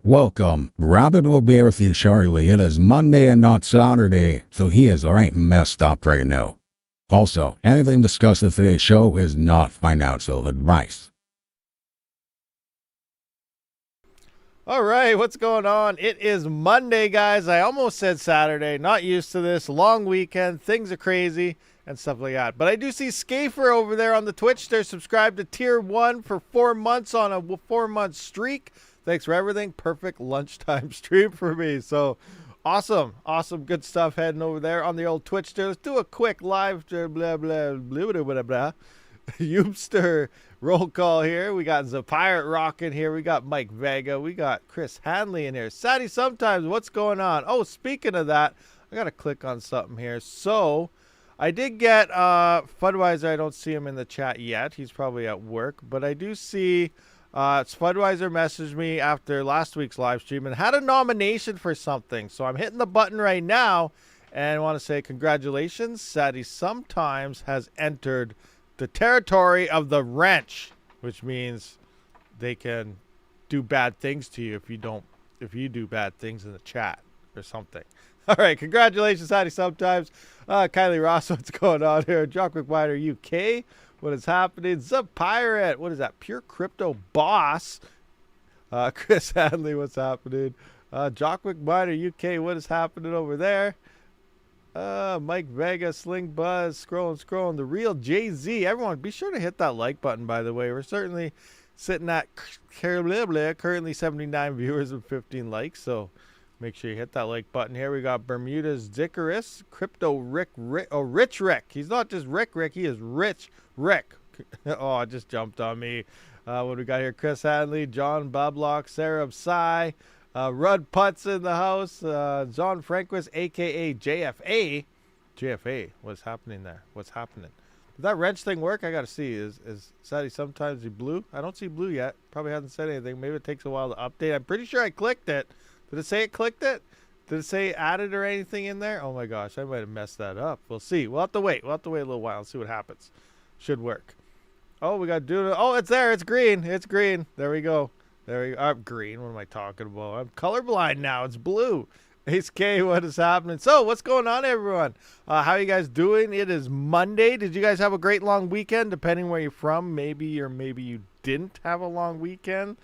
Welcome. Rabid will be with you shortly. It is Monday and not Saturday, so he is right messed up right now. Also, anything discussed in today's show is not financial advice. All right, what's going on? It is Monday, guys. I almost said Saturday. Not used to this. Long weekend. Things are crazy and stuff like that. But I do see ZEPHYR over there on the Twitch. They're subscribed to Tier 1 for 4 months on a 4-month streak. Thanks for everything. Perfect lunchtime stream for me. So awesome. Awesome. Good stuff heading over there on the old Twitch there. Let's do a quick live blah, blah, blah, blah, blah, blah. Youpster roll call here. We got ZEPHYR rocking here. We got Mike Vega. We got Chris Hanley in here. Sadie, sometimes what's going on? Oh, speaking of that, I got to click on something here. So I did get Fudweiser. I don't see him in the chat yet. He's probably at work, but I do see Fudweiser messaged me after last week's live stream and had a nomination for something. So I'm hitting the button right now and want to say congratulations. Sadie sometimes has entered the territory of the wrench, which means they can do bad things to you if you do bad things in the chat or something. All right, congratulations, Sadie sometimes. Kylie Ross, what's going on here? Jockwick Miner UK. What is happening? ZEPHYR, what is that? Pure Crypto Boss. Chris Hadley, what's happening? Jockwick Miner UK, what is happening over there? Mike Vega, Sling Buzz, scrolling. The real Jay-Z. Everyone, be sure to hit that like button, by the way. We're certainly sitting at currently 79 viewers and 15 likes, so make sure you hit that like button here. We got Bermuda's Dickerus, Crypto Rich Rick. He's not just Rick, he is Rich Rick. Oh, it just jumped on me. What do we got here? Chris Hadley, John Bablock, Sarah Psy, Rudd Putz in the house, John Franquist, a.k.a. JFA. JFA, what's happening there? What's happening? Does that wrench thing work? I got to see. Is Sadie sometimes he blue? I don't see blue yet. Probably hasn't said anything. Maybe it takes a while to update. I'm pretty sure I clicked it. Did it say it clicked it? Did it say added or anything in there? Oh my gosh, I might have messed that up. We'll see. We'll have to wait. We'll have to wait a little while and see what happens. Should work. Oh, we got to do it. Oh, it's there. It's green. It's green. There we go. There we go. I'm green. What am I talking about? I'm colorblind now. It's blue. Ace K, what is happening? So, what's going on, everyone? How are you guys doing? It is Monday. Did you guys have a great long weekend? Depending where you're from, maybe you didn't have a long weekend.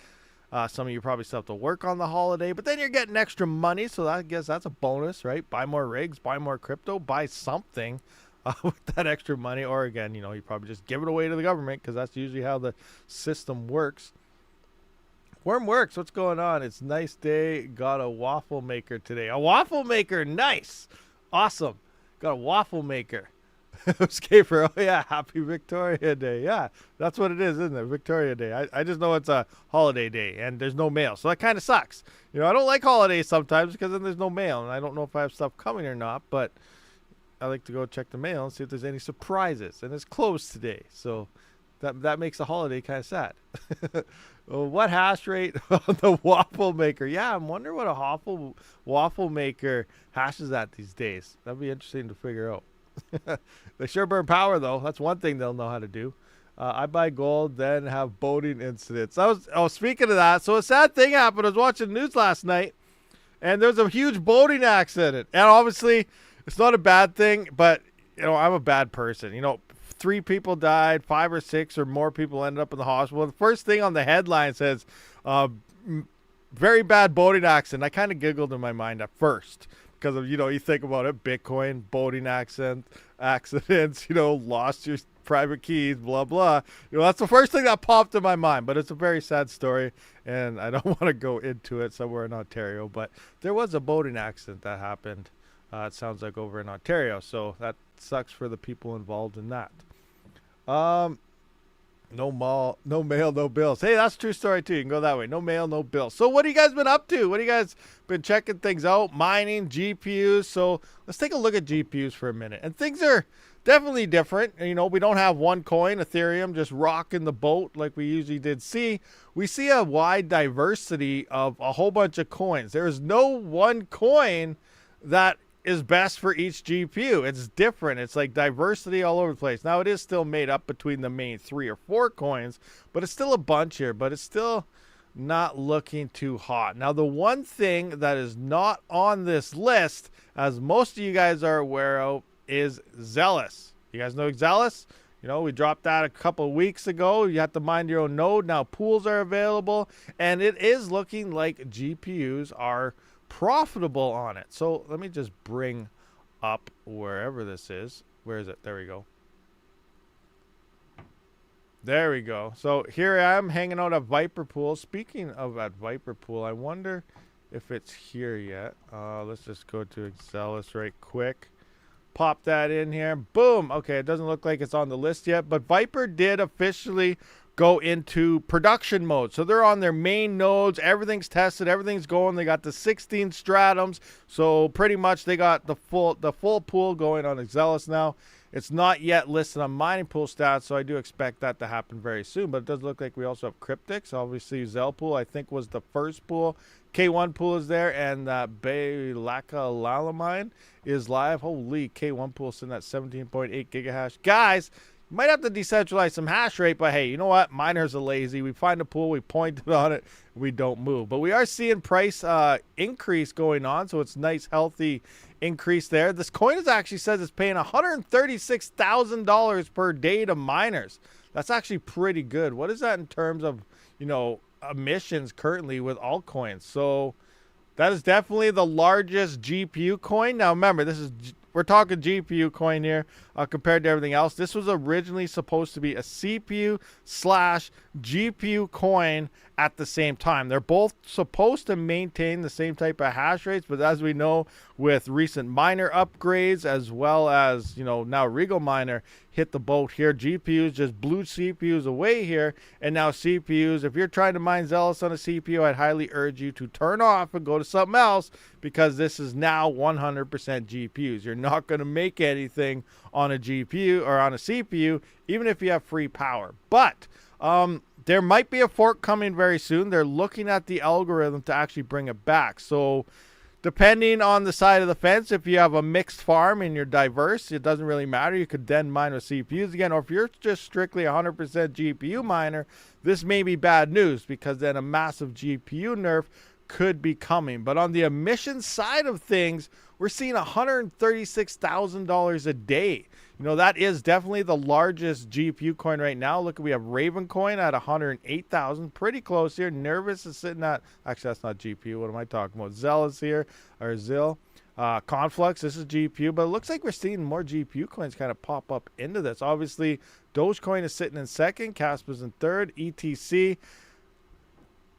Some of you probably still have to work on the holiday, but then you're getting extra money, so I guess that's a bonus, right? Buy more rigs, buy more crypto, buy something with that extra money. Or again, you probably just give it away to the government because that's usually how the system works. Worm Works, what's going on? It's nice day. Got a waffle maker today. A waffle maker, nice. Awesome. Got a waffle maker. ZEPHYR, oh yeah, happy Victoria Day. Yeah, that's what it is, isn't it? Victoria Day. I just know it's a holiday day and there's no mail, so that kind of sucks. I don't like holidays sometimes because then there's no mail, and I don't know if I have stuff coming or not, but I like to go check the mail and see if there's any surprises, and it's closed today, so that makes the holiday kind of sad. Well, what hash rate on the waffle maker? Yeah, I'm wondering what a waffle maker hashes at these days. That'd be interesting to figure out. They sure burn power, though. That's one thing they'll know how to do. I buy gold, then have boating incidents. Speaking of that, so a sad thing happened. I was watching the news last night, and there's a huge boating accident. And obviously, it's not a bad thing, but, I'm a bad person. 3 people died, 5 or 6 or more people ended up in the hospital. The first thing on the headline says, very bad boating accident. I kind of giggled in my mind at first. Because of, you think about it, Bitcoin, boating accidents, lost your private keys, blah, blah. That's the first thing that popped in my mind. But it's a very sad story, and I don't want to go into it somewhere in Ontario. But there was a boating accident that happened, it sounds like, over in Ontario. So that sucks for the people involved in that. No mail, no bills. Hey, that's a true story too. You can go that way. No mail, no bills. So what have you guys been up to? What have you guys been checking things out? Mining, GPUs. So let's take a look at GPUs for a minute. And things are definitely different. We don't have one coin, Ethereum, just rocking the boat like we usually did see. We see a wide diversity of a whole bunch of coins. There is no one coin that is best for each GPU. It's different. It's like diversity all over the place. Now, it is still made up between the main 3 or 4 coins, but it's still a bunch here. But it's still not looking too hot. Now, the one thing that is not on this list, as most of you guys are aware of, is Zealous. You guys know Zealous? You know, we dropped that a couple of weeks ago. You have to mind your own node. Now pools are available, and it is looking like GPUs are profitable on it. So let me just bring up wherever this is. Where is it? There we go. There we go. So here I am hanging out at Viper Pool. Speaking of at Viper Pool, I wonder if it's here yet. Let's just go to Zealous right quick. Pop that in here. Boom. Okay, it doesn't look like it's on the list yet, but Viper did officially go into production mode. So they're on their main nodes. Everything's tested. Everything's going. They got the 16 stratums. So pretty much they got the full pool going on Zealous now. It's not yet listed on mining pool stats, so I do expect that to happen very soon. But it does look like we also have Cryptics. Obviously, Zell pool, I think, was the first pool. K1 pool is there, and Baylaka Lalamine is live. Holy, K1 pool sitting at 17.8 gigahash. Guys, you might have to decentralize some hash rate, but hey, you know what? Miners are lazy. We find a pool, we point it on it, we don't move. But we are seeing price increase going on, so it's nice, healthy increase there. This coin is actually says it's paying $136,000 per day to miners. That's actually pretty good. What is that in terms of, you know, emissions currently with altcoins? So that is definitely the largest GPU coin. Now remember, we're talking GPU coin here compared to everything else. This was originally supposed to be a CPU / GPU coin at the same time. They're both supposed to maintain the same type of hash rates, but as we know, with recent miner upgrades, as well as, you know, now Regal Miner hit the boat here, GPUs just blew CPUs away here, and now CPUs, if you're trying to mine Zealous on a CPU, I'd highly urge you to turn off and go to something else, because this is now 100% GPUs. You're not going to make anything on a GPU or on a CPU, even if you have free power. But there might be a fork coming very soon. They're looking at the algorithm to actually bring it back. So depending on the side of the fence, if you have a mixed farm and you're diverse, it doesn't really matter. You could then mine with CPUs again. Or if you're just strictly 100% GPU miner, this may be bad news, because then a massive GPU nerf could be coming. But on the emission side of things, we're seeing $136,000 a day. You know, that is definitely the largest GPU coin right now. Look, we have Raven coin at 108,000, pretty close here. Nervous is sitting at, actually that's not GPU, what am I talking about? Zell is here, or Zill. Conflux, this is GPU, but it looks like we're seeing more GPU coins kind of pop up into this. Obviously, Dogecoin is sitting in second, Kaspa's in third, ETC.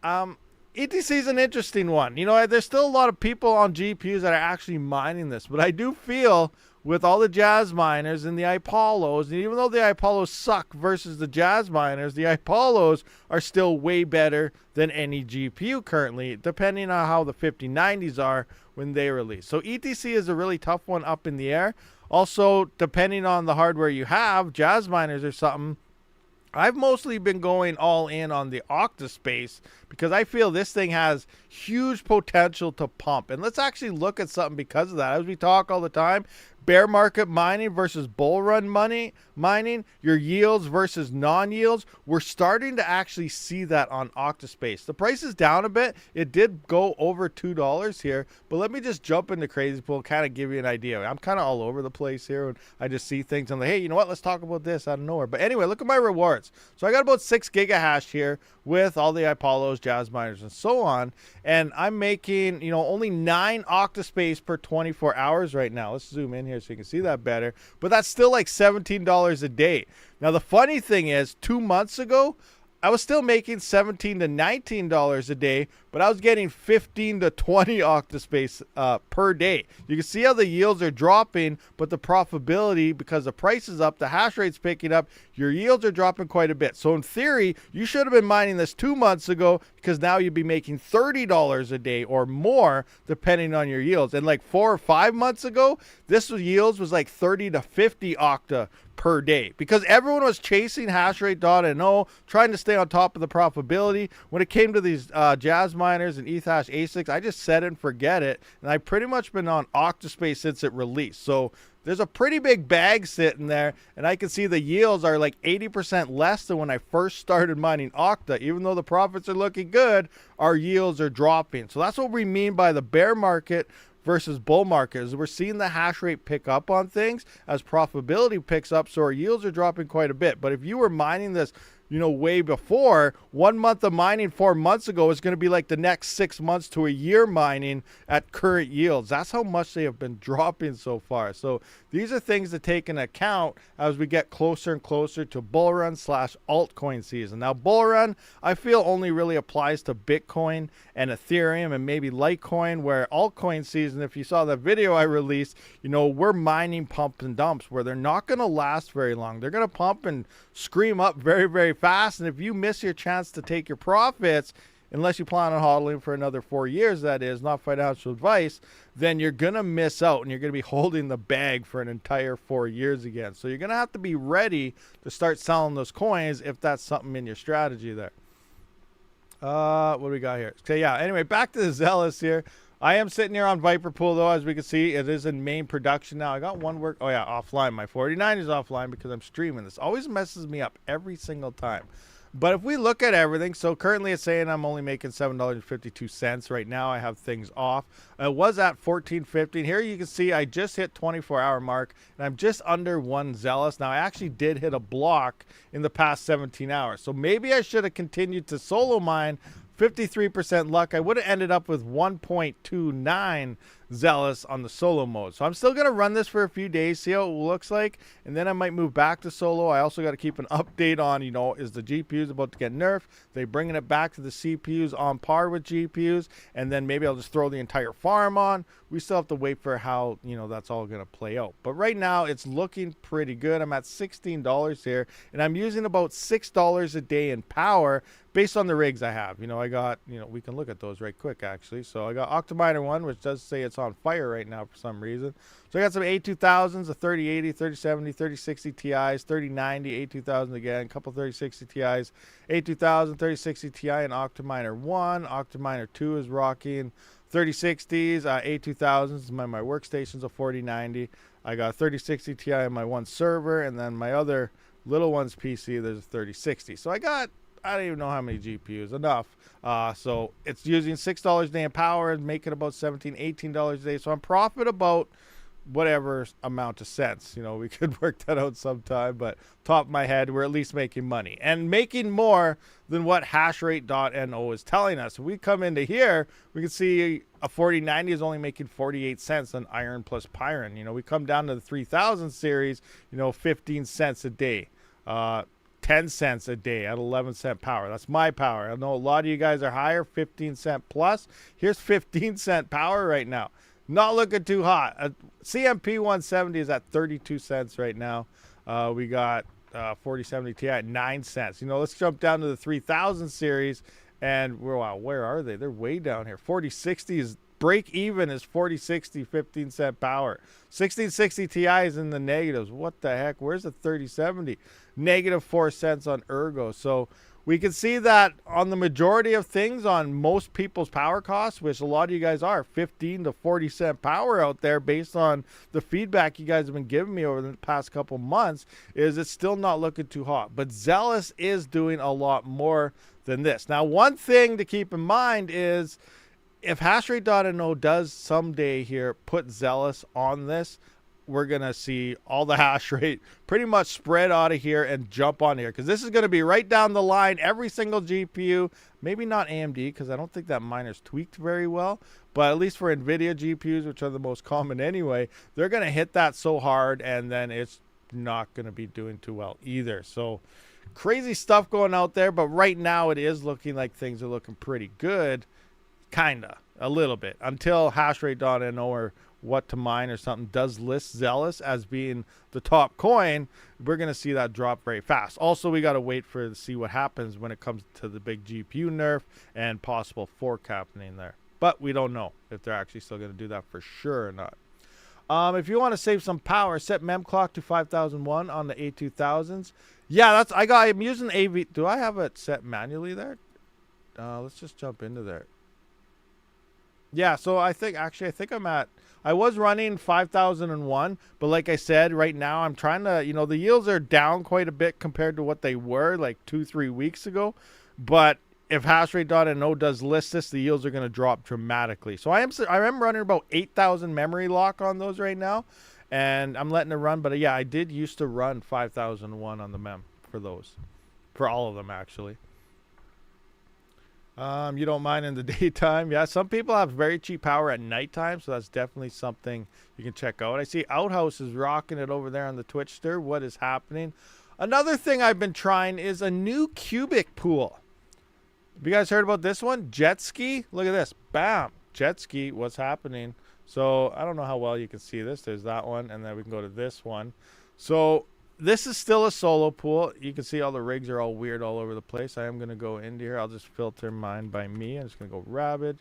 ETC is an interesting one. You know, there's still a lot of people on GPUs that are actually mining this, but I do feel with all the Jazz miners and the Apollos, and even though the Apollos suck versus the Jazz miners, the Apollos are still way better than any GPU currently, depending on how the 5090s are when they release. So ETC is a really tough one up in the air. Also, depending on the hardware you have, Jazz miners or something, I've mostly been going all in on the Octa.Space, because I feel this thing has huge potential to pump. And let's actually look at something because of that. As we talk all the time, bear market mining versus bull run mining, your yields versus non-yields. We're starting to actually see that on Octa.Space. The price is down a bit. It did go over $2 here, but let me just jump into Crazy Pool, kind of give you an idea. I'm kind of all over the place here, and I just see things. I'm like, hey, you know what? Let's talk about this out of nowhere. But anyway, look at my rewards. So I got about 6 gigahash here with all the Apollos, Jazz miners, and so on. And I'm making, you know, only 9 Octa.Space per 24 hours right now. Let's zoom in here so you can see that better. But that's still like $17 a day. Now, the funny thing is, 2 months ago, I was still making $17 to $19 a day, but I was getting 15 to 20 Octa.Space per day. You can see how the yields are dropping, but the profitability, because the price is up, the hash rate's picking up, your yields are dropping quite a bit. So in theory, you should have been mining this 2 months ago, because now you'd be making $30 a day or more, depending on your yields. And like 4 or 5 months ago, this yields was like 30 to 50 Octa per day, because everyone was chasing hash rate.no, trying to stay on top of the profitability. When it came to these Jazz miners and Ethash ASICs, I just set it and forget it, and I've pretty much been on Octa.Space since it released. So there's a pretty big bag sitting there, and I can see the yields are like 80% less than when I first started mining Octa. Even though the profits are looking good, our yields are dropping. So that's what we mean by the bear market versus bull market, is we're seeing the hash rate pick up on things as profitability picks up, so our yields are dropping quite a bit. But if you were mining this, you know, way before, 1 month of mining 4 months ago is going to be like the next 6 months to a year mining at current yields. That's how much they have been dropping so far. So these are things to take into account as we get closer and closer to bull run / altcoin season. Now, bull run, I feel, only really applies to Bitcoin and Ethereum and maybe Litecoin, where altcoin season, if you saw that video I released, you know, we're mining pumps and dumps where they're not going to last very long. They're going to pump and scream up very, very fast. And if you miss your chance to take your profits, unless you plan on hodling for another 4 years, that is, not financial advice, then you're going to miss out and you're going to be holding the bag for an entire 4 years again. So you're going to have to be ready to start selling those coins if that's something in your strategy there. What do we got here? Okay, yeah, anyway, back to the Zealous here. I am sitting here on Viper Pool, though. As we can see, it is in main production now. I got one work. Oh, yeah, offline. My 49 is offline because I'm streaming. This always messes me up every single time. But if we look at everything, so currently it's saying I'm only making $7.52 right now. I have things off. It was at $14.50. Here you can see I just hit 24-hour mark, and I'm just under 1 Zealous. Now, I actually did hit a block in the past 17 hours. So maybe I should have continued to solo mine. 53% luck. I would have ended up with 1.29 Zealous on the solo mode. So I'm still going to run this for a few days, see how it looks like, and then I might move back to solo. I also got to keep an update on, you know, is the GPUs about to get nerfed? They bringing it back to the CPUs on par with GPUs, and then maybe I'll just throw the entire farm on. We still have to wait for how, you know, that's all going to play out. But right now, it's looking pretty good. I'm at $16 here, and I'm using about $6 a day in power based on the rigs I have. You know, I got, you know, we can look at those right quick, actually. So I got Octaminer 1, which does say it's on fire right now for some reason. So I got some A2000s, a 3080, 3070, 3060 Ti's, 3090, A2000 again, a couple 3060 Ti's, A2000, 3060 Ti, and Octaminer 1. Octaminer 2 is rocking. 3060s, A2000s, my workstation's a 4090. I got a 3060 Ti on my one server, and then my other little one's PC, there's a 3060. So I don't even know how many GPUs, enough. So it's using $6 a day in power and making about $17, $18 a day. So I'm profit about whatever amount of cents. You know, we could work that out sometime, but top of my head, we're at least making money and making more than what hashrate.no is telling us. If we come into here, we can see a 4090 is only making 48 cents on iron plus pyron. You know, we come down to the 3000 series, you know, 15 cents a day. 10 cents a day at 11-cent power. That's my power. I know a lot of you guys are higher, 15-cent plus. Here's 15-cent power right now. Not looking too hot. CMP 170 is at 32 cents right now. We got 4070 Ti at 9 cents. You know, let's jump down to the 3000 series, and wow, where are they? They're way down here. 4060 is break even is 4060, 15-cent power. 1660 Ti is in the negatives. What the heck? Where's the 3070? Negative 4 cents on Ergo. So we can see that on the majority of things, on most people's power costs, which a lot of you guys are, 15 to 40 cent power out there based on the feedback you guys have been giving me over the past couple months, is it's still not looking too hot. But Zealous is doing a lot more than this. Now, one thing to keep in mind is if hashrate.no does someday here put Zealous on this, we're going to see all the hash rate pretty much spread out of here and jump on here, because this is going to be right down the line. Every single GPU, maybe not AMD, because I don't think that miner's tweaked very well, but at least for NVIDIA GPUs, which are the most common anyway, they're going to hit that so hard, and then it's not going to be doing too well either. So crazy stuff going out there, but right now it is looking like things are looking pretty good, kind of, a little bit, until hashrate.no or what to mine or something does list Zealous as being the top coin. We're going to see that drop very fast. Also, we got to wait to see what happens when it comes to the big GPU nerf and possible fork happening there. But we don't know if they're actually still going to do that for sure or not. If you want to save some power, set mem clock to 5001 on the A2000s. Yeah, I'm using AV. Do I have it set manually there? Let's just jump into there. Yeah, so I think I was running 5001, but like I said, right now I'm trying to, the yields are down quite a bit compared to what they were like 2-3 weeks ago. But if hashrate.no does list this, the yields are going to drop dramatically. So I am running about 8,000 memory lock on those right now, and I'm letting it run. But yeah, I did used to run 5001 on the mem for those, for all of them actually. You don't mind in the daytime. Yeah, some people have very cheap power at nighttime, so that's definitely something you can check out. I see Outhouse is rocking it over there on the Twitch stir. What is happening? Another thing I've been trying is a new cubic pool. Have you guys heard about this one? Jet ski. Look at this. Bam. Jet ski. What's happening? So I don't know how well you can see this. There's that one, and then we can go to this one. So this is still a solo pool. You can see all the rigs are all weird all over the place. I am going to go into here. I'll just filter mine by me. I'm just going to go Rabid,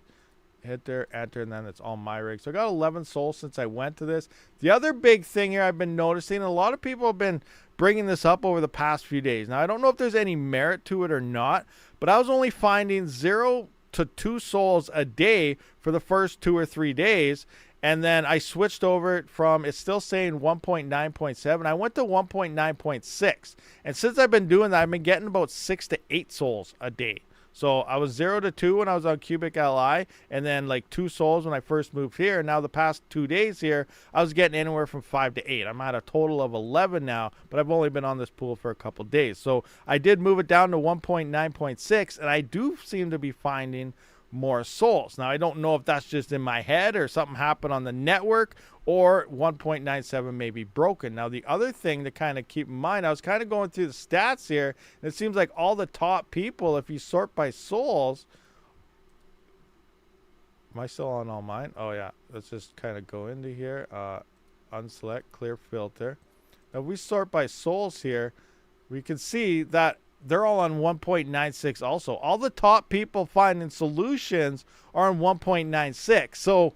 hit there, enter, and then it's all my rigs. So I got 11 souls since I went to this. The other big thing here I've been noticing, a lot of people have been bringing this up over the past few days. Now, I don't know if there's any merit to it or not, but I was only finding 0 to 2 souls a day for the first 2 or 3 days. And then I switched over from, it's still saying 1.9.7. I went to 1.9.6. And since I've been doing that, I've been getting about 6 to 8 souls a day. So I was 0 to 2 when I was on Cubic Li, and then like 2 souls when I first moved here. And now the past 2 days here, I was getting anywhere from 5 to 8. I'm at a total of 11 now, but I've only been on this pool for a couple days. So I did move it down to 1.9.6, and I do seem to be finding more souls. Now, I don't know if that's just in my head or something happened on the network, or 1.97 may be broken. Now, the other thing to kind of keep in mind, I was kind of going through the stats here, and it seems like all the top people, if you sort by souls, am I still on all mine? Oh yeah, let's just kind of go into here, unselect, clear filter. Now, if we sort by souls here, we can see that they're all on 1.96 also. All the top people finding solutions are on 1.96. So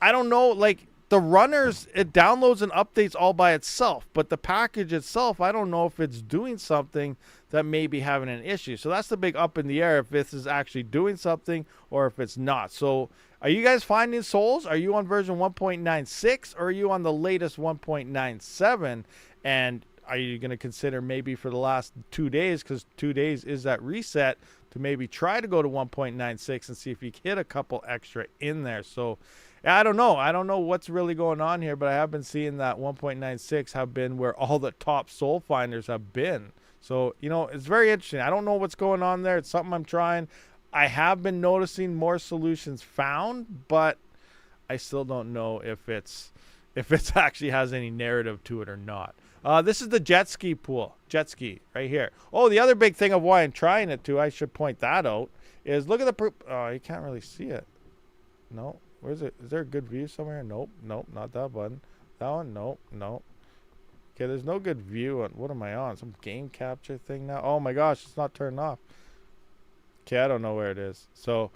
I don't know, like the runners, it downloads and updates all by itself, but the package itself, I don't know if it's doing something that may be having an issue. So that's the big up in the air, if this is actually doing something or if it's not. So are you guys finding souls? Are you on version 1.96 or are you on the latest 1.97? And are you going to consider maybe for the last 2 days, because 2 days is that reset, to maybe try to go to 1.96 and see if you can hit a couple extra in there? So I don't know. I don't know what's really going on here, but I have been seeing that 1.96 have been where all the top soul finders have been. So, it's very interesting. I don't know what's going on there. It's something I'm trying. I have been noticing more solutions found, but I still don't know if it's actually has any narrative to it or not. This is the jet ski pool. Jet ski right here. Oh, the other big thing of why I'm trying it too, I should point that out, is look at the... Oh, you can't really see it. No. Where's it? Is there a good view somewhere? Nope. Nope. Not that button. That one? Nope. Nope. Okay, there's no good view on... What am I on? Some game capture thing now? Oh my gosh, it's not turned off. Okay, I don't know where it is. So...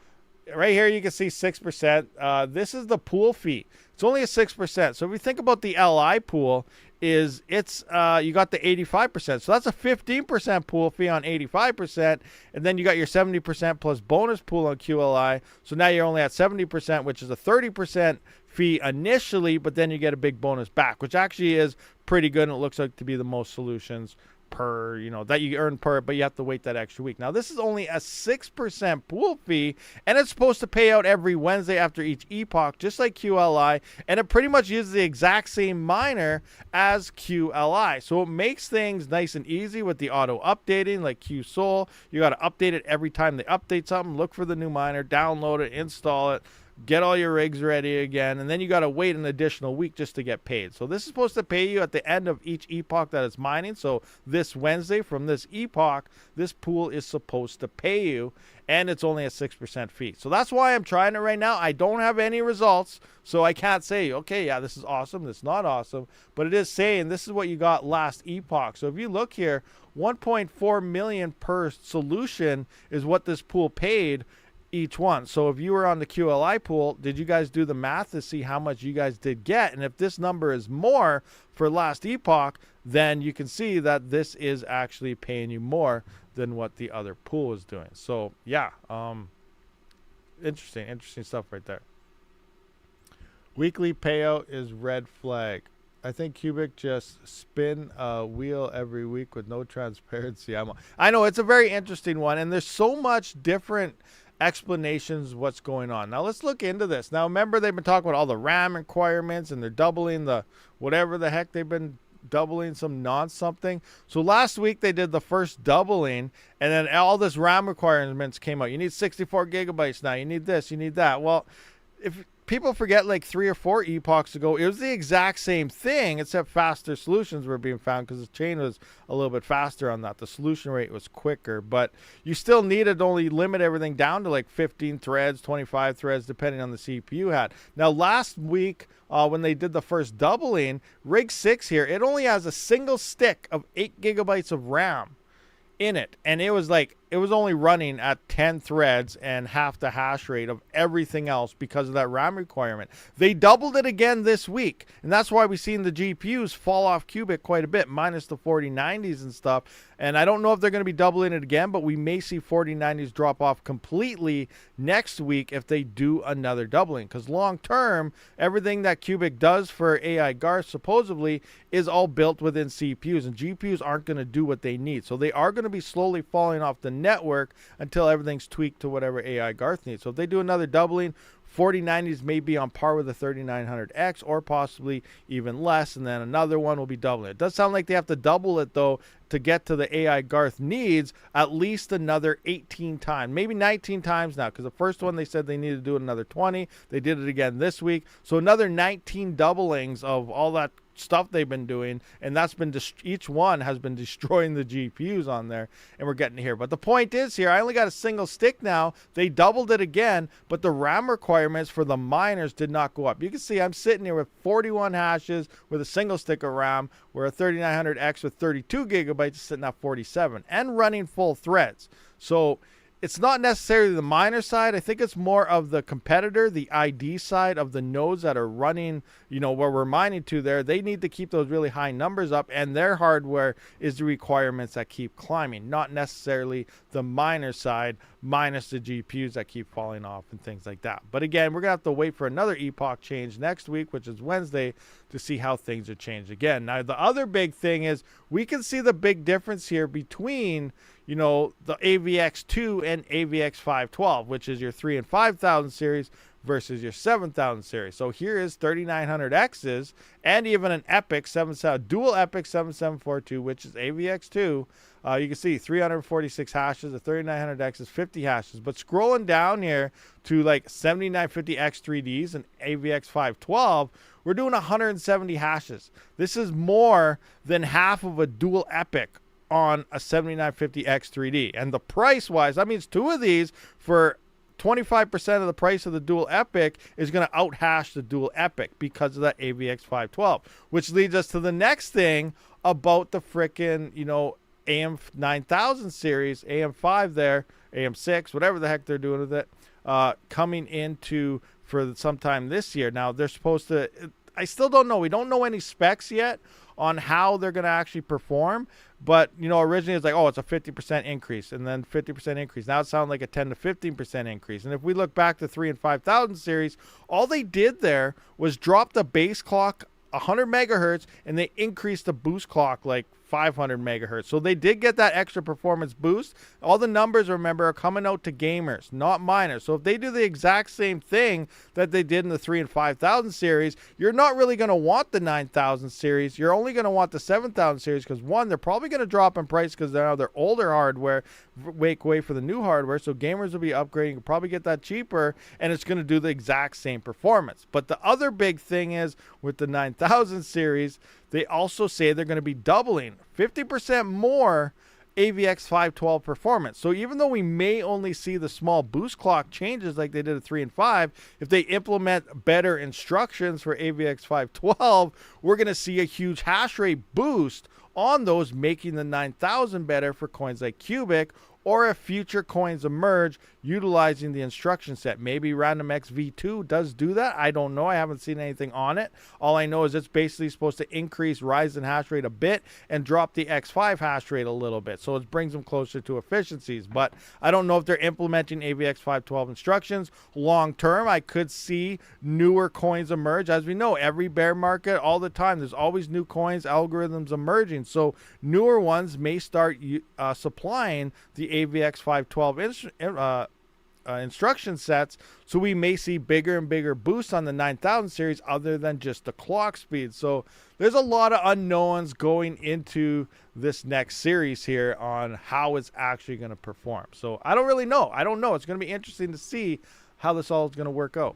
right here you can see 6%. This is the pool fee. It's only a 6%. So if we think about the LI pool, you got the 85%. So that's a 15% pool fee on 85%. And then you got your 70% plus bonus pool on QLI. So now you're only at 70%, which is a 30% fee initially, but then you get a big bonus back, which actually is pretty good. And it looks like to be the most solutions per, that you earn per, but you have to wait that extra week. Now, this is only a 6% pool fee, and it's supposed to pay out every Wednesday after each epoch, just like QLI, and it pretty much uses the exact same miner as QLI. So it makes things nice and easy with the auto updating, like QSoul. You got to update it every time they update something. Look for the new miner, download it, install it, get all your rigs ready again, and then you got to wait an additional week just to get paid. So this is supposed to pay you at the end of each epoch that it's mining. So this Wednesday from this epoch, this pool is supposed to pay you, and it's only a 6% fee. So that's why I'm trying it right now. I don't have any results, so I can't say, okay, yeah, this is awesome, this is not awesome, but it is saying this is what you got last epoch. So if you look here, 1.4 million per solution is what this pool paid. each one. So if you were on the QLI pool, did you guys do the math to see how much you guys did get? And if this number is more for last epoch, then you can see that this is actually paying you more than what the other pool is doing. So yeah, interesting stuff right there. Weekly payout is red flag. I think Cubic just spin a wheel every week with no transparency. I know it's a very interesting one, and there's so much different explanations what's going on. Now let's look into this. Now remember, they've been talking about all the RAM requirements, and they're doubling the whatever the heck they've been doubling, some non-something. So last week they did the first doubling, and then all this RAM requirements came out. You need 64 gigabytes now. You need this, you need that. Well, if people forget, like 3 or 4 epochs ago, it was the exact same thing, except faster solutions were being found because the chain was a little bit faster on that. The solution rate was quicker, but you still needed to only limit everything down to like 15 threads, 25 threads, depending on the CPU you had. Now, last week, when they did the first doubling, Rig 6 here, it only has a single stick of 8 gigabytes of RAM in it, and it was only running at 10 threads and half the hash rate of everything else because of that RAM requirement. They doubled it again this week, and that's why we've seen the GPUs fall off Cubic quite a bit, minus the 4090s and stuff. And I don't know if they're going to be doubling it again, but we may see 4090s drop off completely next week if they do another doubling, because long term, everything that Cubic does for AI Garth supposedly is all built within CPUs, and GPUs aren't going to do what they need. So they are going to be slowly falling off the network until everything's tweaked to whatever AI Garth needs. So if they do another doubling, 4090s may be on par with the 3900X or possibly even less, and then another one will be doubling. It does sound like they have to double it, though, to get to the AI Garth needs at least another 18 times, maybe 19 times now, because the first one they said they needed to do another 20. They did it again this week. So another 19 doublings of all that stuff they've been doing, and that's been each one has been destroying the GPUs on there, and we're getting here. But the point is here, I only got a single stick now. They doubled it again, but the RAM requirements for the miners did not go up. You can see I'm sitting here with 41 hashes with a single stick of RAM, where a 3900X with 32 gigabytes is sitting at 47 and running full threads. So it's not necessarily the miner side. I think it's more of the competitor, the ID side of the nodes that are running, where we're mining to there. They need to keep those really high numbers up, and their hardware is the requirements that keep climbing, not necessarily the miner side minus the GPUs that keep falling off and things like that. But again, we're going to have to wait for another epoch change next week, which is Wednesday, to see how things are changed again. Now, the other big thing is we can see the big difference here between the AVX2 and AVX512, which is your 3 and 5,000 series versus your 7,000 series. So here is 3900X's and even an Epic dual Epic 7742, which is AVX2. You can see 346 hashes, the 3900X is 50 hashes. But scrolling down here to like 7950X3Ds and AVX512, we're doing 170 hashes. This is more than half of a dual Epic on a 7950X3D. And the price wise, that means 2 of these for 25% of the price of the dual Epic is going to out-hash the dual Epic because of that AVX512, which leads us to the next thing about the frickin', AM9000 series, AM5 there, AM6, whatever the heck they're doing with it, coming into for sometime this year. Now, they're supposed to, I still don't know. We don't know any specs yet on how they're going to actually perform. But, originally it's like, oh, it's a 50% increase and then 50% increase. Now it sounds like a 10 to 15% increase. And if we look back to 3 and 5,000 series, all they did there was drop the base clock 100 megahertz and they increased the boost clock like 500 megahertz. So they did get that extra performance boost. All the numbers, remember, are coming out to gamers, not miners. So if they do the exact same thing that they did in the 3 and 5,000 series, you're not really going to want the 9,000 series. You're only going to want the 7,000 series because, one, they're probably going to drop in price because they're now their older hardware, make way for the new hardware. So gamers will be upgrading. You'll probably get that cheaper, and it's going to do the exact same performance. But the other big thing is with the 9,000 series, they also say they're going to be doubling 50% more AVX512 performance. So even though we may only see the small boost clock changes like they did at 3 and 5, if they implement better instructions for AVX512, we're going to see a huge hash rate boost on those, making the 9,000 better for coins like Cubic or if future coins emerge utilizing the instruction set. Maybe RandomX V2 does do that. I don't know. I haven't seen anything on it. All I know is it's basically supposed to increase Ryzen hash rate a bit and drop the X5 hash rate a little bit. So it brings them closer to efficiencies. But I don't know if they're implementing AVX512 instructions. Long term, I could see newer coins emerge. As we know, every bear market, all the time, there's always new coins, algorithms emerging. So newer ones may start supplying the AVX512 instruction sets, so we may see bigger and bigger boosts on the 9000 series other than just the clock speed. So there's a lot of unknowns going into this next series here on how it's actually going to perform. So I don't really know. I don't know. It's going to be interesting to see how this all is going to work out.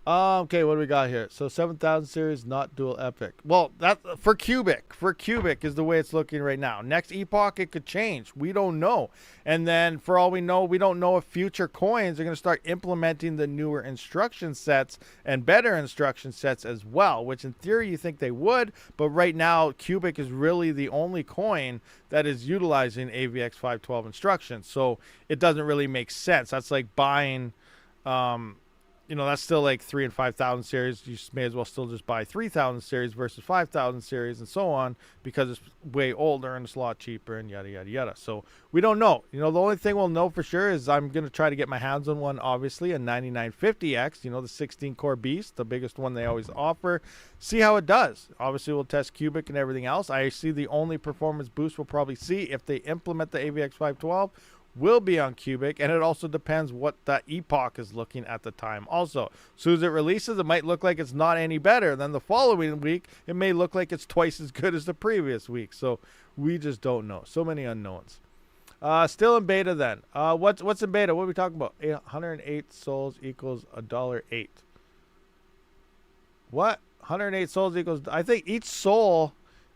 Okay, what do we got here? So 7000 series, not dual epic. Well, that for cubic is the way it's looking right now. Next epoch, it could change. We don't know. And then for all we know, we don't know if future coins are going to start implementing the newer instruction sets and better instruction sets as well, which in theory you think they would, but right now cubic is really the only coin that is utilizing AVX512 instructions. So it doesn't really make sense. That's like buying that's still like 3 and 5,000 series. You may as well still just buy 3,000 series versus 5,000 series and so on, because it's way older and it's a lot cheaper and yada, yada, yada. So we don't know. The only thing we'll know for sure is I'm going to try to get my hands on one, obviously, a 9950X, the 16-core beast, the biggest one they always offer. See how it does. Obviously, we'll test cubic and everything else. I see the only performance boost we'll probably see if they implement the AVX512 will be on cubic, and it also depends what that epoch is looking at the time. Also, as soon as it releases, it might look like it's not any better. Then the following week, it may look like it's twice as good as the previous week. So we just don't know. So many unknowns. Still in beta then. What's in beta? What are we talking about? 108 souls equals $1.08. What? 108 souls equals, I think each soul,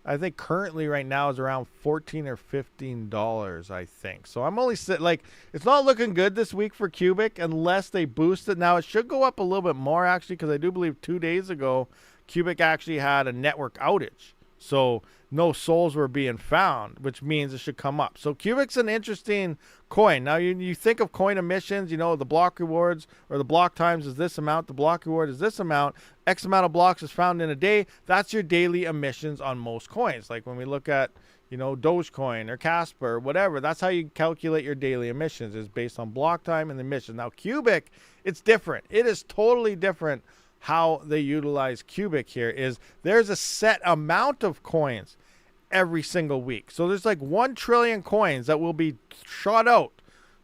I think currently right now is around $14 or $15, I think. So I'm only it's not looking good this week for cubic unless they boost it. Now it should go up a little bit more actually, because I do believe 2 days ago cubic actually had a network outage. So no souls were being found, which means it should come up. So cubic's an interesting coin. Now you think of coin emissions, the block rewards or the block times is this amount, the block reward is this amount, X amount of blocks is found in a day. That's your daily emissions on most coins. Like when we look at, Dogecoin or Kaspa or whatever, that's how you calculate your daily emissions, is based on block time and the emissions. Now cubic, it's different. It is totally different. How they utilize cubic here is there's a set amount of coins every single week. So there's like 1 trillion coins that will be shot out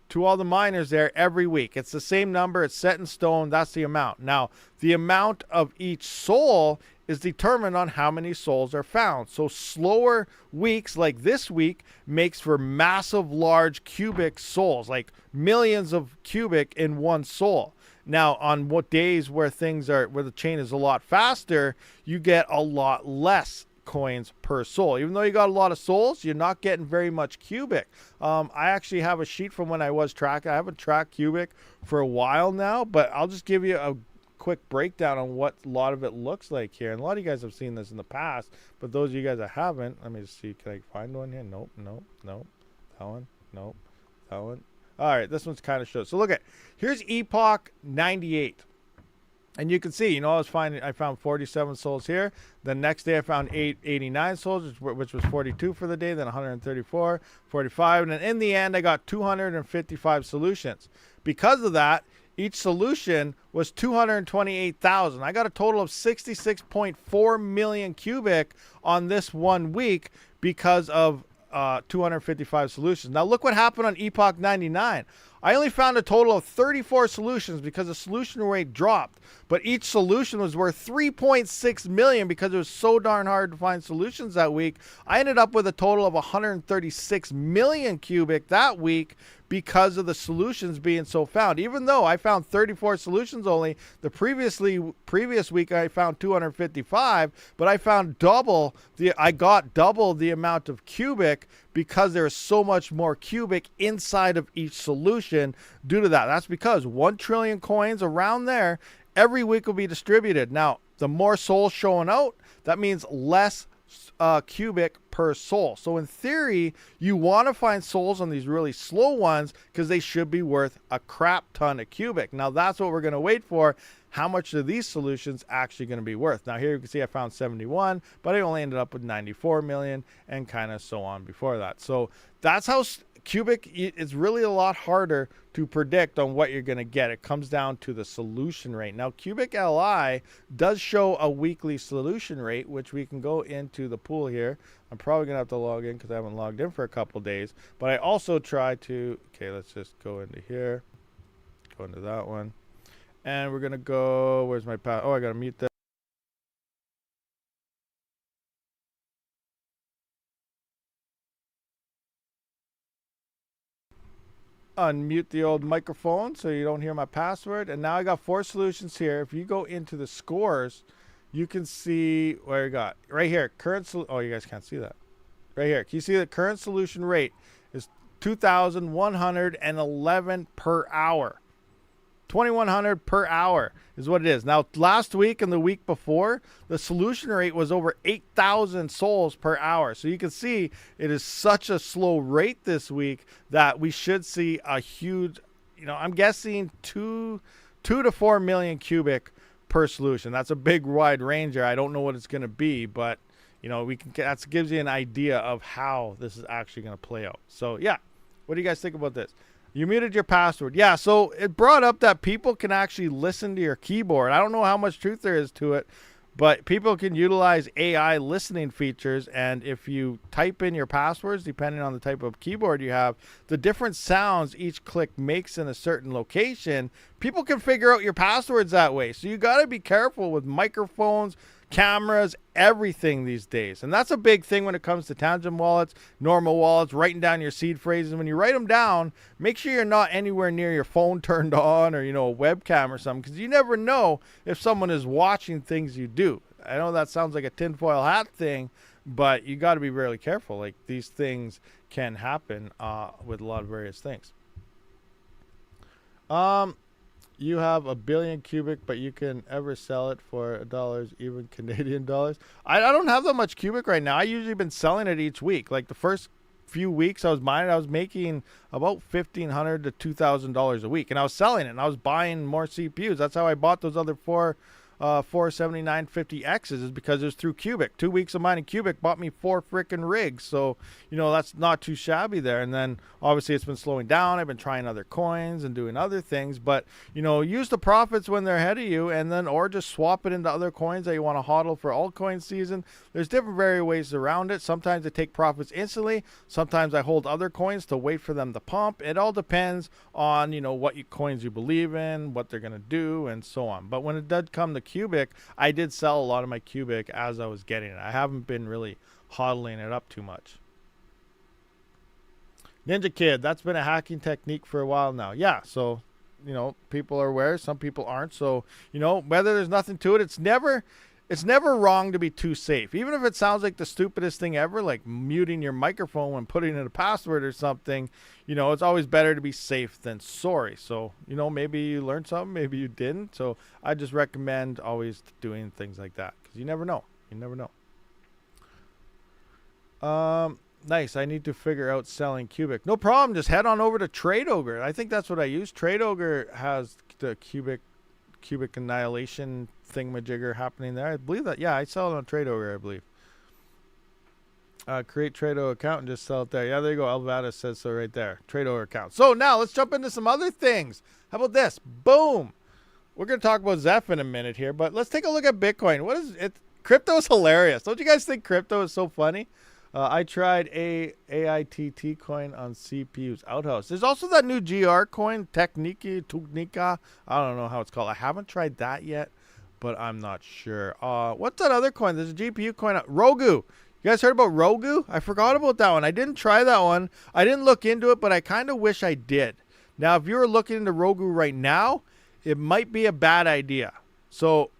to all the miners there every week. It's the same number. It's set in stone. That's the amount. Now, the amount of each soul is determined on how many souls are found. So slower weeks like this week makes for massive, large cubic souls, like millions of cubic in one soul. Now, on what days where the chain is a lot faster, you get a lot less coins per soul. Even though you got a lot of souls, you're not getting very much cubic. I actually have a sheet from when I was tracking. I haven't tracked cubic for a while now, but I'll just give you a quick breakdown on what a lot of it looks like here. And a lot of you guys have seen this in the past, but those of you guys that haven't, let me just see. Can I find one here? Nope. That one? Nope. That one? All right, this one's kind of shows. So look at, here's epoch 98. And you can see, I found 47 souls here. The next day I found 89 souls, which was 42 for the day, then 134, 45. And then in the end, I got 255 solutions. Because of that, each solution was 228,000. I got a total of 66.4 million cubic on this 1 week because of 255 solutions. Now look what happened on epoch 99. I only found a total of 34 solutions because the solution rate dropped, but each solution was worth 3.6 million because it was so darn hard to find solutions that week. I ended up with a total of 136 million cubic that week because of the solutions being so found. Even though I found 34 solutions only, the previous week I found 255, but I found I got double the amount of cubic because there is so much more cubic inside of each solution due to that. That's because 1 trillion coins around there every week will be distributed. Now, the more souls showing out, that means less cubic per soul. So in theory, you want to find souls on these really slow ones because they should be worth a crap ton of cubic. Now that's what we're going to wait for. How much are these solutions actually going to be worth? Now here you can see I found 71, but I only ended up with 94 million and kind of so on before that. So that's how cubic, it's really a lot harder to predict on what you're going to get. It comes down to the solution rate. Now cubic Li does show a weekly solution rate, which we can go into the pool here. I'm probably going to have to log in because I haven't logged in for a couple days, but I also try to, okay, let's just go into here, go into that one, and we're going to go, where's my path? Oh, I got to mute that. Unmute the old microphone so you don't hear my password. And now I got 4 solutions here. If you go into the scores, you can see where you got right here current oh, you guys can't see that right here. Can you see the current solution rate is 2,111 per hour? 2,100 per hour is what it is. Now last week and the week before, the solution rate was over 8,000 souls per hour. So you can see it is such a slow rate this week that we should see a huge, I'm guessing 2 to 4 million cubic per solution. That's a big wide range there. I don't know what it's going to be, but that gives you an idea of how this is actually going to play out. So yeah, what do you guys think about this? You muted your password. Yeah, so it brought up that people can actually listen to your keyboard. I don't know how much truth there is to it, but people can utilize AI listening features. And if you type in your passwords, depending on the type of keyboard you have, the different sounds each click makes in a certain location, people can figure out your passwords that way. So you got to be careful with microphones, cameras, everything these days. And that's a big thing when it comes to tangent wallets, normal wallets, writing down your seed phrases. When you write them down, make sure you're not anywhere near your phone turned on or, a webcam or something, because you never know if someone is watching things you do. I know that sounds like a tinfoil hat thing, but you got to be really careful. Like, these things can happen with a lot of various things. You have a billion cubic, but you can ever sell it for dollars, even Canadian dollars. I don't have that much cubic right now. I usually been selling it each week. Like the first few weeks I was mining, I was making about $1,500 to $2,000 a week, and I was selling it, and I was buying more CPUs. That's how I bought those other 47950Xs, is because it was through cubic. 2 weeks of mining cubic bought me 4 freaking rigs. So, that's not too shabby there. And then obviously it's been slowing down. I've been trying other coins and doing other things, but use the profits when they're ahead of you, and then, or just swap it into other coins that you want to hodl for altcoin season. There's different ways around it. Sometimes I take profits instantly. Sometimes I hold other coins to wait for them to pump. It all depends on, what coins you believe in, what they're going to do, and so on. But when it did come to cubic, I did sell a lot of my cubic as I was getting it. I haven't been really hodling it up too much. Ninja Kid, that's been a hacking technique for a while now. Yeah, so people are aware, some people aren't. So whether there's nothing to it, it's never wrong to be too safe. Even if it sounds like the stupidest thing ever, like muting your microphone when putting in a password or something, it's always better to be safe than sorry. So, maybe you learned something, maybe you didn't. So I just recommend always doing things like that, because you never know. You never know. Nice. I need to figure out selling cubic. No problem. Just head on over to TradeOgre. I think that's what I use. TradeOgre has the cubic annihilation thingamajigger happening there. I believe that. Yeah, I sell it on TradeOgre, I believe. Create TradeOgre account and just sell it there. Yeah, there you go. Alvada says so right there. TradeOgre account. So now let's jump into some other things. How about this? Boom. We're going to talk about ZEPHYR in a minute here, but let's take a look at Bitcoin. What is it? Crypto is hilarious. Don't you guys think crypto is so funny? I tried AITT coin on CPU's outhouse. There's also that new GR coin, Technica. I don't know how it's called. I haven't tried that yet, but I'm not sure. What's that other coin? There's a GPU coin. Rogu. You guys heard about Rogu? I forgot about that one. I didn't try that one. I didn't look into it, but I kind of wish I did. Now, if you were looking into Rogu right now, it might be a bad idea. So,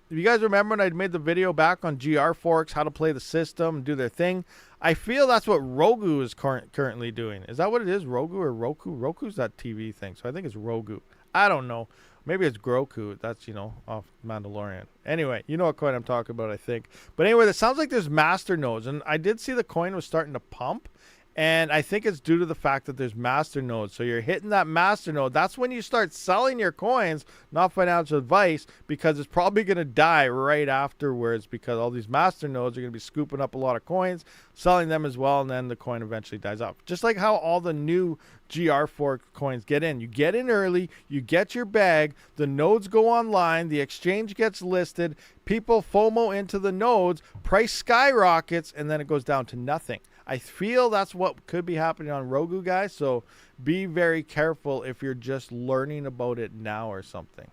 if you guys remember when I made the video back on GR forks, how to play the system and do their thing, I feel that's what Rogu is currently doing. Is that what it is? Rogu or Roku? Roku's that TV thing, so I think it's Rogu. I don't know. Maybe it's Groku. That's, off Mandalorian. Anyway, you know what coin I'm talking about, I think. But anyway, it sounds like there's master nodes. And I did see the coin was starting to pump. And I think it's due to the fact that there's master nodes. So you're hitting that master node. That's when you start selling your coins, not financial advice, because it's probably going to die right afterwards because all these master nodes are going to be scooping up a lot of coins, selling them as well, and then the coin eventually dies off. Just like how all the new GR4 coins get in. You get in early, you get your bag, the nodes go online, the exchange gets listed, people FOMO into the nodes, price skyrockets, and then it goes down to nothing. I feel that's what could be happening on Rogu, guys. So be very careful if you're just learning about it now or something.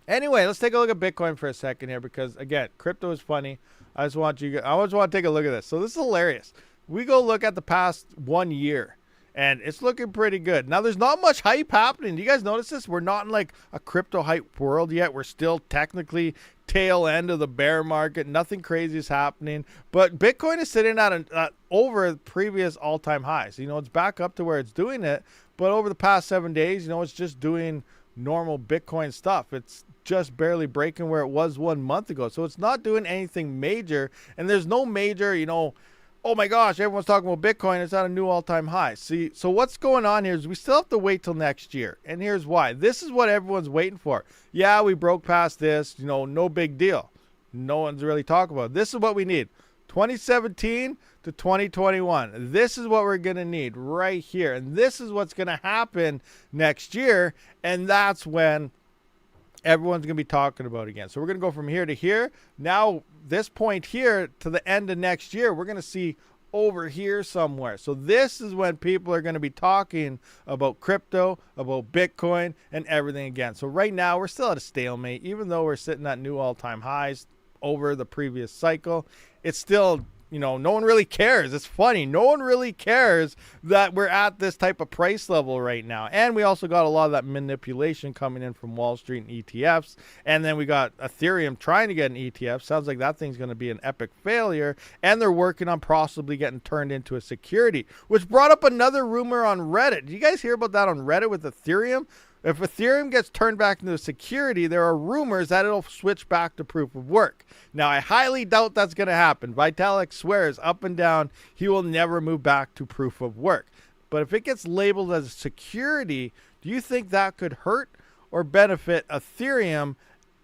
Anyway, let's take a look at Bitcoin for a second here because, again, crypto is funny. I just want to take a look at this. So this is hilarious. We go look at the past 1 year. And it's looking pretty good. Now, there's not much hype happening. Do you guys notice this? We're not in like a crypto hype world yet. We're still technically tail end of the bear market. Nothing crazy is happening. But Bitcoin is sitting at over previous all-time highs. It's back up to where it's doing it. But over the past 7 days, it's just doing normal Bitcoin stuff. It's just barely breaking where it was 1 month ago. So it's not doing anything major. And there's no major, oh my gosh, everyone's talking about Bitcoin. It's at a new all-time high. See, so what's going on here is we still have to wait till next year. And here's why. This is what everyone's waiting for. Yeah, we broke past this. No big deal. No one's really talking about it. This is what we need. 2017 to 2021. This is what we're going to need right here. And this is what's going to happen next year. And that's when everyone's going to be talking about it again. So we're going to go from here to here. Now, this point here to the end of next year, we're going to see over here somewhere. So this is when people are going to be talking about crypto, about Bitcoin, and everything again. So right now, we're still at a stalemate. Even though we're sitting at new all-time highs over the previous cycle, it's still... no one really cares. It's funny. No one really cares that we're at this type of price level right now. And we also got a lot of that manipulation coming in from Wall Street and ETFs. And then we got Ethereum trying to get an ETF. Sounds like that thing's going to be an epic failure. And they're working on possibly getting turned into a security, which brought up another rumor on Reddit. Did you guys hear about that on Reddit with Ethereum? If Ethereum gets turned back into a security, there are rumors that it'll switch back to proof of work. Now, I highly doubt that's going to happen. Vitalik swears up and down he will never move back to proof of work. But if it gets labeled as a security, do you think that could hurt or benefit Ethereum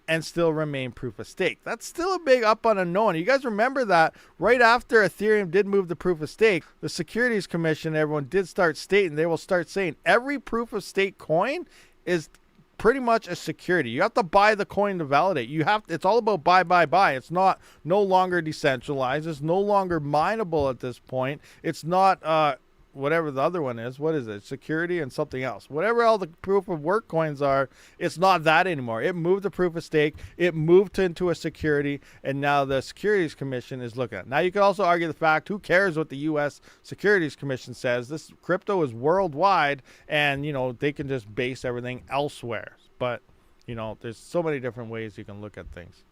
and still remain proof of stake? That's still a big up on unknown. You guys remember that right after Ethereum did move to proof of stake, the Securities Commission, everyone did start stating, they will start saying every proof of stake coin is pretty much a security. You have to buy the coin to validate. It's all about buy. It's no longer decentralized. It's no longer mineable at this point. It's not whatever the other one is. What is it? Security and something else. Whatever all the proof of work coins are, it's not that anymore. It moved to proof of stake. It moved into a security, and now the Securities Commission is looking at it. Now, you could also argue the fact, who cares what the U.S. Securities Commission says? This crypto is worldwide, and, they can just base everything elsewhere. But, there's so many different ways you can look at things.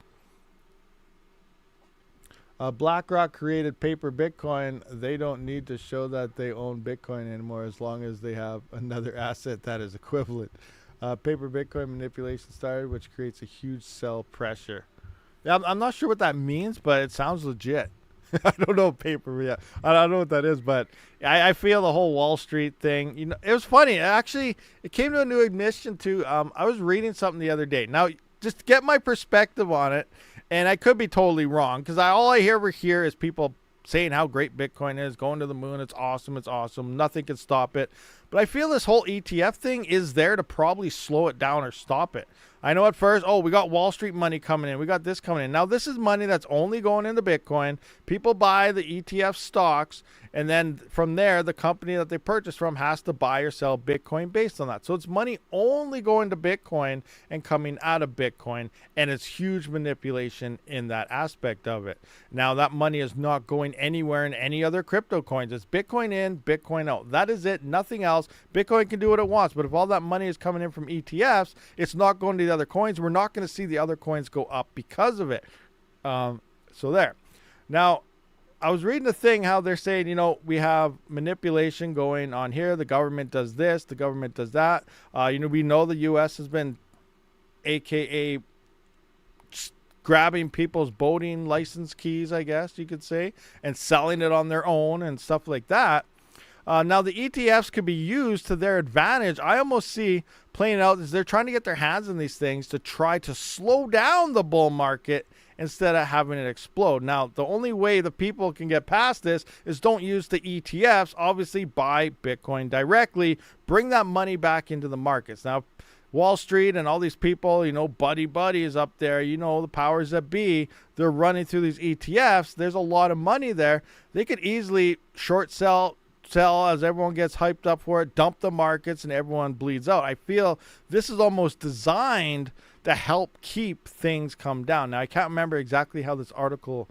BlackRock created paper Bitcoin. They don't need to show that they own Bitcoin anymore as long as they have another asset that is equivalent. Paper Bitcoin manipulation started, which creates a huge sell pressure. Yeah, I'm not sure what that means, but it sounds legit. I don't know paper. Yeah, I don't know what that is, but I feel the whole Wall Street thing. It was funny. Actually, it came to a new admission too. I was reading something the other day. Now, just to get my perspective on it, and I could be totally wrong because all I ever hear is people saying how great Bitcoin is, going to the moon. It's awesome. Nothing can stop it. But I feel this whole ETF thing is there to probably slow it down or stop it. I know at first, we got Wall Street money coming in. We got this coming in. Now, this is money that's only going into Bitcoin. People buy the ETF stocks, and then from there, the company that they purchase from has to buy or sell Bitcoin based on that. So it's money only going to Bitcoin and coming out of Bitcoin, and it's huge manipulation in that aspect of it. Now, that money is not going anywhere in any other crypto coins. It's Bitcoin in, Bitcoin out. That is it. Nothing else. Bitcoin can do what it wants, but if all that money is coming in from ETFs, it's not going to the other coins. We're not going to see the other coins go up because of it. So there. Now, I was reading the thing how they're saying, you know, we have manipulation going on here. The government does this, the government does that. You know, we know the U.S. has been AKA grabbing people's boating license keys, I guess you could say, and selling it on their own and stuff like that. Now, the ETFs could be used to their advantage. I almost see playing out as they're trying to get their hands on these things to try to slow down the bull market instead of having it explode. Now, the only way the people can get past this is don't use the ETFs. Obviously, buy Bitcoin directly. Bring that money back into the markets. Now, Wall Street and all these people, you know, buddy is up there, you know, the powers that be, they're running through these ETFs. There's a lot of money there. They could easily short sell as everyone gets hyped up for it, dump the markets, and everyone bleeds out. I feel this is almost designed to help keep things come down. Now, I can't remember exactly how this article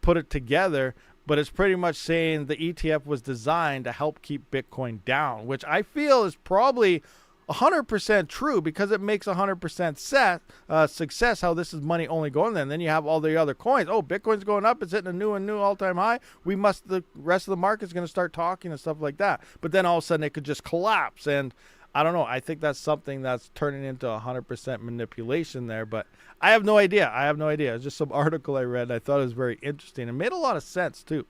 put it together, but it's pretty much saying the ETF was designed to help keep Bitcoin down, which I feel is probably 100% true, because it makes 100% success how this is money only going there. And then you have all the other coins. Oh, Bitcoin's going up. It's hitting a new all-time high. The rest of the market's going to start talking and stuff like that. But then all of a sudden it could just collapse. And I don't know. I think that's something that's turning into 100% manipulation there. But I have no idea. It's just some article I read. I thought it was very interesting. It made a lot of sense too.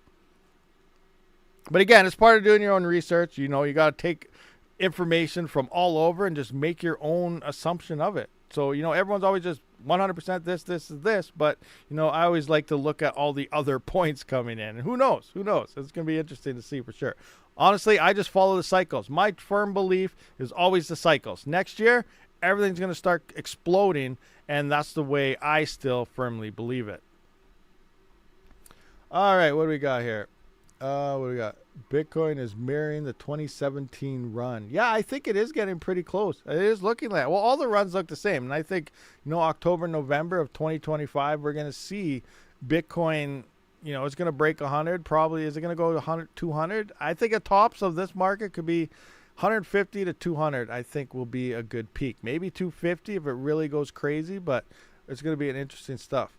But again, it's part of doing your own research. You know, you got to take information from all over and just make your own assumption of it. So, you know, everyone's always just 100% this, but, you know, I always like to look at all the other points coming in. And who knows? It's going to be interesting to see for sure. Honestly, I just follow the cycles. My firm belief is always the cycles. Next year, everything's going to start exploding, and that's the way I still firmly believe it. All right, what do we got here? What do we got? Bitcoin is mirroring the 2017 run. Yeah, I think it is getting pretty close. It is looking like, well, all the runs look the same. And I think, you know, October, November of 2025, we're going to see Bitcoin, you know, it's going to break 100. Probably, is it going to go to 100, 200? I think a tops of this market could be 150 to 200, I think will be a good peak. Maybe 250 if it really goes crazy, but it's going to be an interesting stuff.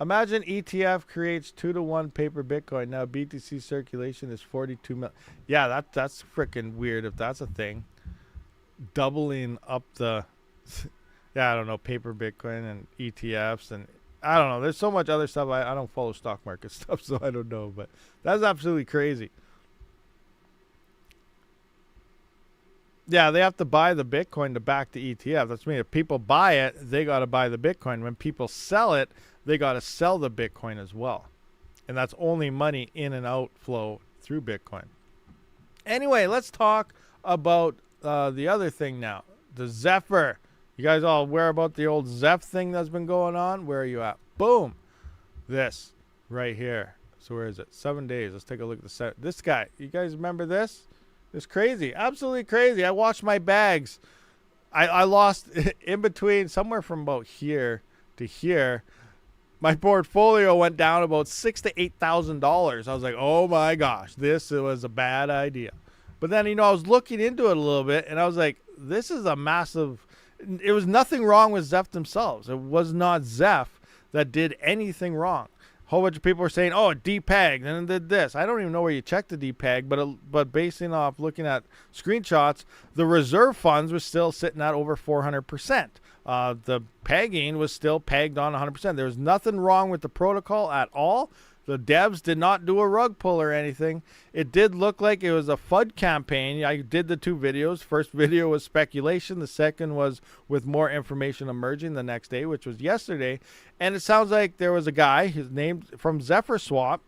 Imagine ETF creates 2-to-1 paper Bitcoin. Now BTC circulation is 42 million. Yeah, that's freaking weird if that's a thing. Doubling up the, yeah, I don't know, paper Bitcoin and ETFs, and I don't know. There's so much other stuff. I don't follow stock market stuff, so I don't know. But that's absolutely crazy. Yeah, they have to buy the Bitcoin to back the ETF. That's me. If people buy it, they got to buy the Bitcoin. When people sell it, they got to sell the Bitcoin as well. And that's only money in and out flow through Bitcoin. Anyway, let's talk about the other thing now. The ZEPHYR. You guys all aware about the old ZEPH thing that's been going on? Where are you at? Boom. This right here. So where is it? 7 days. Let's take a look at this guy. You guys remember this? It's crazy. Absolutely crazy. I watched my bags. I lost in between somewhere from about here to here. My portfolio went down about $6,000 to $8,000. I was like, oh my gosh, this was a bad idea. But then, you know, I was looking into it a little bit, and I was like, this is a massive. It was nothing wrong with ZEPH themselves. It was not ZEPH that did anything wrong. A whole bunch of people were saying, oh, it depegged and it did this. I don't even know where you check the depeg, but basing off looking at screenshots, the reserve funds was still sitting at over 400%. The pegging was still pegged on 100%. There was nothing wrong with the protocol at all. The devs did not do a rug pull or anything. It did look like it was a FUD campaign. I did the two videos. First video was speculation. The second was with more information emerging the next day, which was yesterday. And it sounds like there was a guy, his name from ZEPHYR Swap.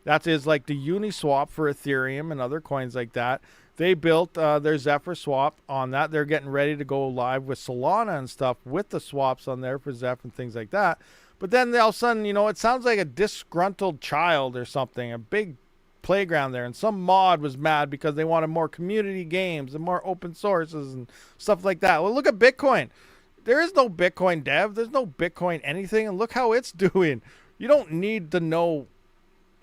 That is like the Uniswap for Ethereum and other coins like that. They built their ZEPHYR swap on that. They're getting ready to go live with Solana and stuff with the swaps on there for ZEPH and things like that. But then all of a sudden, you know, it sounds like a disgruntled child or something, a big playground there. And some mod was mad because they wanted more community games and more open sources and stuff like that. Well, look at Bitcoin. There is no Bitcoin dev. There's no Bitcoin anything. And look how it's doing. You don't need to know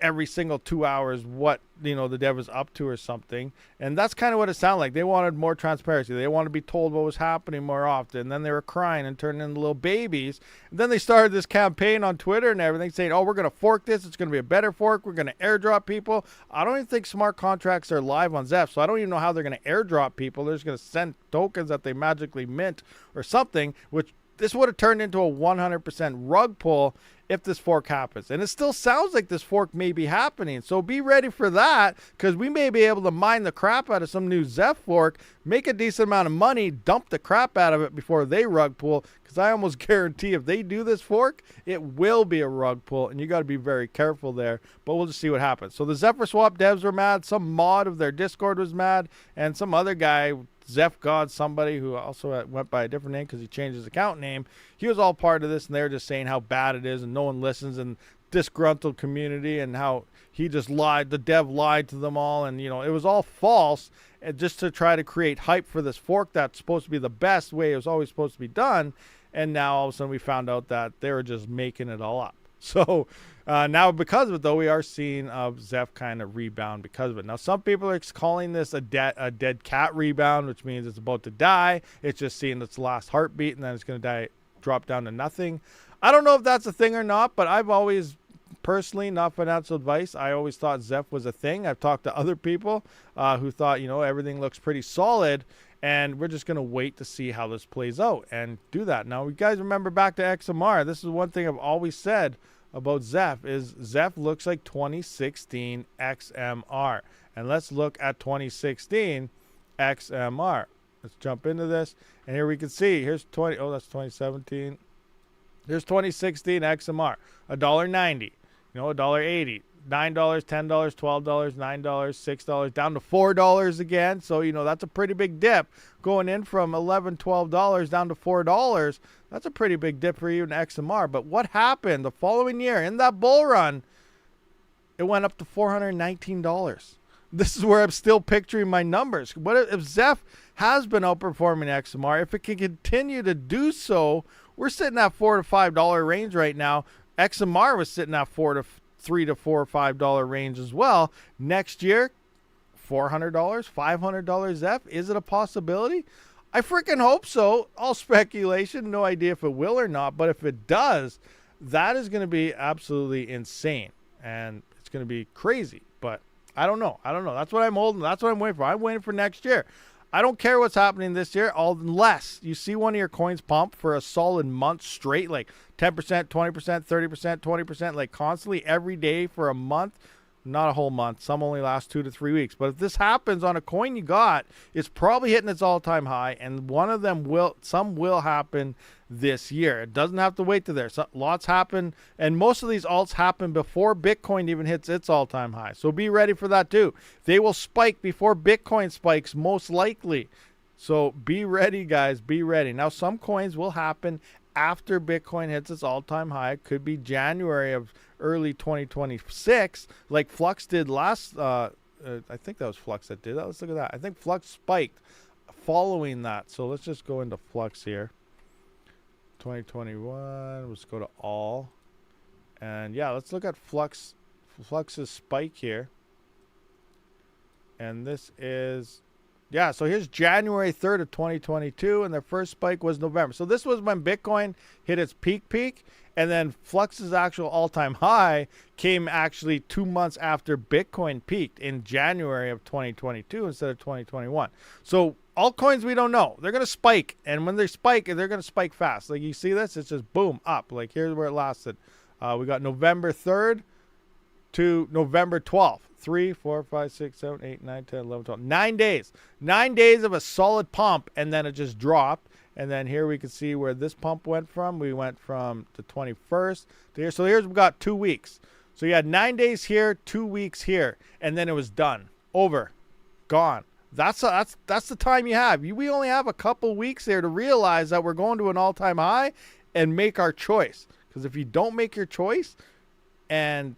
every single 2 hours what, you know, the dev was up to or something. And that's kind of what it sounded like. They wanted more transparency. They wanted to be told what was happening more often. And then they were crying and turning into little babies. And then they started this campaign on Twitter and everything saying, oh, we're going to fork this. It's going to be a better fork. We're going to airdrop people. I don't even think smart contracts are live on ZEPH, so I don't even know how they're going to airdrop people. They're just going to send tokens that they magically mint or something, which this would have turned into a 100% rug pull if this fork happens. And it still sounds like this fork may be happening. So be ready for that, because we may be able to mine the crap out of some new ZEPH fork, make a decent amount of money, dump the crap out of it before they rug pull. Because I almost guarantee if they do this fork, it will be a rug pull. And you got to be very careful there. But we'll just see what happens. So the ZEPHYR swap devs were mad. Some mod of their Discord was mad. And some other guy, Zeph God, somebody who also went by a different name because he changed his account name, he was all part of this, and they were just saying how bad it is and no one listens, and disgruntled community, and how he just lied, the dev lied to them all, and, you know, it was all false, and just to try to create hype for this fork that's supposed to be the best way it was always supposed to be done. And now all of a sudden we found out that they were just making it all up. So now because of it, though, we are seeing Zeph kind of rebound because of it. Now, some people are calling this a dead cat rebound, which means it's about to die. It's just seeing its last heartbeat, and then it's going to drop down to nothing. I don't know if that's a thing or not, but I've always, personally, not financial advice, I always thought Zeph was a thing. I've talked to other people who thought, you know, everything looks pretty solid, and we're just going to wait to see how this plays out and do that. Now, you guys remember back to XMR. This is one thing I've always said about Zeph is Zeph looks like 2016 XMR. And let's look at 2016 XMR. Let's jump into this. And here we can see, here's that's 2017. Here's 2016 XMR, $1.90, you know, $1.80, $9, $10, $12, $9, $6, down to $4 again. So, you know, that's a pretty big dip going in from $11, $12 down to $4. That's a pretty big dip for even XMR. But what happened the following year in that bull run? It went up to $419. This is where I'm still picturing my numbers. What if Zeph has been outperforming XMR? If it can continue to do so, we're sitting at $4 to $5 range right now. XMR was sitting at $3 to $4 or $5 range as well. Next year, $400, $500 Zeph. Is it a possibility? I freaking hope so. All speculation. No idea if it will or not. But if it does, that is going to be absolutely insane. And it's going to be crazy. But I don't know. That's what I'm holding. That's what I'm waiting for. I'm waiting for next year. I don't care what's happening this year, unless you see one of your coins pump for a solid month straight, like 10%, 20%, 30%, 20%, like constantly every day for a month. Not a whole month. Some only last 2 to 3 weeks. But if this happens on a coin you got, it's probably hitting its all-time high, and one of them some will happen this year. It doesn't have to wait to there. Lots happen, and most of these alts happen before Bitcoin even hits its all-time high. So be ready for that too. They will spike before Bitcoin spikes, most likely. So be ready, guys. Be ready. Now, some coins will happen after Bitcoin hits its all-time high. It could be January of early 2026, like Flux did last. I think that was Flux that did that. Let's look at that. I think Flux spiked following that. So let's just go into Flux here. 2021. Let's go to all. And yeah, let's look at Flux's spike here. And this is, yeah, so here's January 3rd of 2022, and their first spike was November. So this was when Bitcoin hit its peak, and then Flux's actual all-time high came actually 2 months after Bitcoin peaked in January of 2022 instead of 2021. So altcoins, we don't know. They're going to spike, and when they spike, they're going to spike fast. Like you see this, it's just boom, up. Like here's where it lasted. We got November 3rd to November 12th. 3, 4, 5, 6, 7, 8, 9, 10, 11, 12. 9 days. 9 days of a solid pump, and then it just dropped. And then here we can see where this pump went from. We went from the 21st to here. So here's we got 2 weeks. So you had 9 days here, 2 weeks here, and then it was done. Over. Gone. That's the time you have. We only have a couple weeks there to realize that we're going to an all-time high and make our choice. Because if you don't make your choice and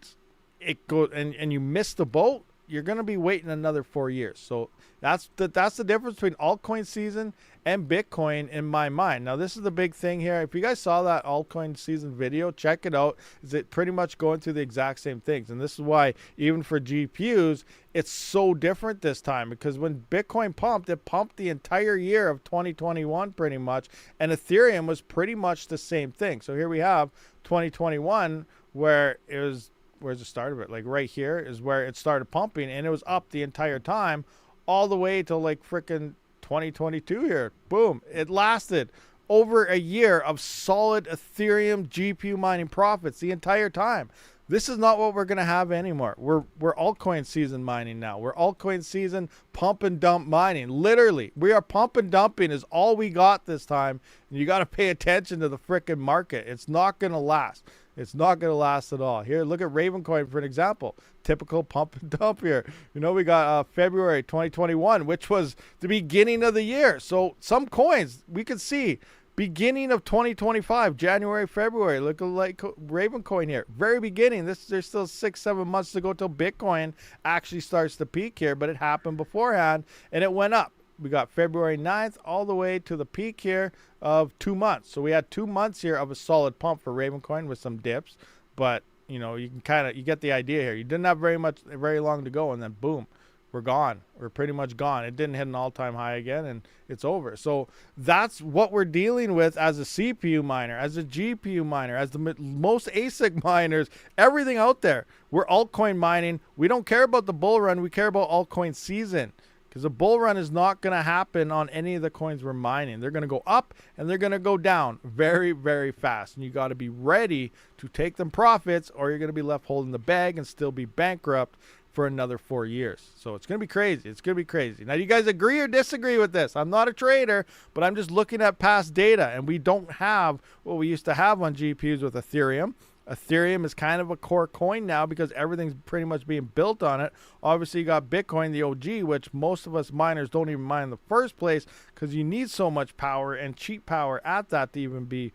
it goes and you miss the boat, you're going to be waiting another 4 years. So that's the difference between altcoin season and Bitcoin in my mind. Now, this is the big thing here. If you guys saw that altcoin season video, check it out. Is it pretty much going through the exact same things? And this is why even for GPUs, it's so different this time, because when Bitcoin pumped, it pumped the entire year of 2021 pretty much, and Ethereum was pretty much the same thing. So here we have 2021 where it was, where's the start of it? Like right here is where it started pumping, and it was up the entire time all the way till like freaking 2022 here. Boom. It lasted over a year of solid Ethereum GPU mining profits the entire time. This is not what we're going to have anymore. We're altcoin season mining now. We're altcoin season pump and dump mining. Literally, we are pump and dumping is all we got this time. And you got to pay attention to the freaking market. It's not going to last. It's not going to last at all. Here, look at Ravencoin for an example. Typical pump and dump here. You know, we got February 2021, which was the beginning of the year. So some coins we could see beginning of 2025, January, February. Look at like Ravencoin here. Very beginning. There's still 6-7 months to go till Bitcoin actually starts to peak here, but it happened beforehand and it went up. We got February 9th all the way to the peak here of 2 months. So we had 2 months here of a solid pump for Ravencoin with some dips. But, you know, you can you get the idea here. You didn't have very long to go, and then boom, we're gone. We're pretty much gone. It didn't hit an all-time high again, and it's over. So that's what we're dealing with as a CPU miner, as a GPU miner, as the most ASIC miners, everything out there. We're altcoin mining. We don't care about the bull run. We care about altcoin season. Because the bull run is not going to happen on any of the coins we're mining. They're going to go up and they're going to go down very, very fast. And you got to be ready to take them profits, or you're going to be left holding the bag and still be bankrupt for another 4 years. So it's going to be crazy. It's going to be crazy. Now, do you guys agree or disagree with this? I'm not a trader, but I'm just looking at past data. And we don't have what we used to have on GPUs with Ethereum. Ethereum is kind of a core coin now because everything's pretty much being built on it. Obviously, you got Bitcoin, the OG, which most of us miners don't even mine in the first place because you need so much power and cheap power at that to even be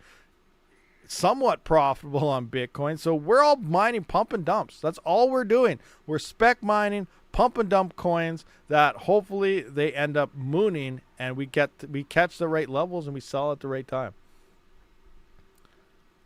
somewhat profitable on Bitcoin. So we're all mining pump and dumps. That's all we're doing. We're spec mining pump and dump coins that hopefully they end up mooning and we catch the right levels and we sell at the right time.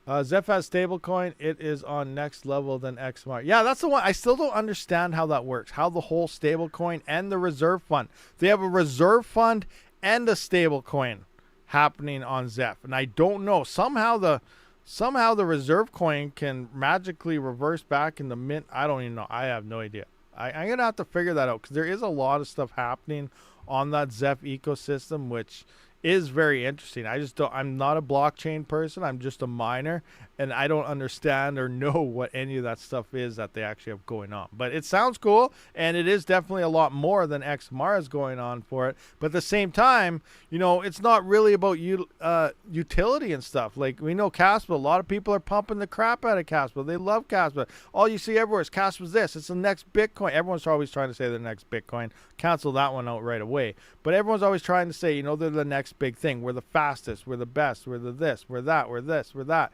ZEPHYR stablecoin, it is on next level than XMAR. Yeah, that's the one. I still don't understand how that works. How the whole stablecoin and the reserve fund. They have a reserve fund and a stablecoin happening on ZEPH. And I don't know. Somehow the reserve coin can magically reverse back in the mint. I don't even know. I have no idea. I'm going to have to figure that out because there is a lot of stuff happening on that ZEPH ecosystem, which is very interesting. I'm not a blockchain person. I'm just a miner, and I don't understand or know what any of that stuff is that they actually have going on. But it sounds cool, and it is definitely a lot more than XMAR is going on for it. But at the same time, you know, it's not really about utility and stuff. Like we know Kaspa, a lot of people are pumping the crap out of Kaspa. They love Kaspa. All you see everywhere is Kaspa's this. It's the next Bitcoin. Everyone's always trying to say the next Bitcoin. Cancel that one out right away. But everyone's always trying to say, you know, they're the next big thing. We're the fastest. We're the best. We're the this. We're that. We're this. We're that.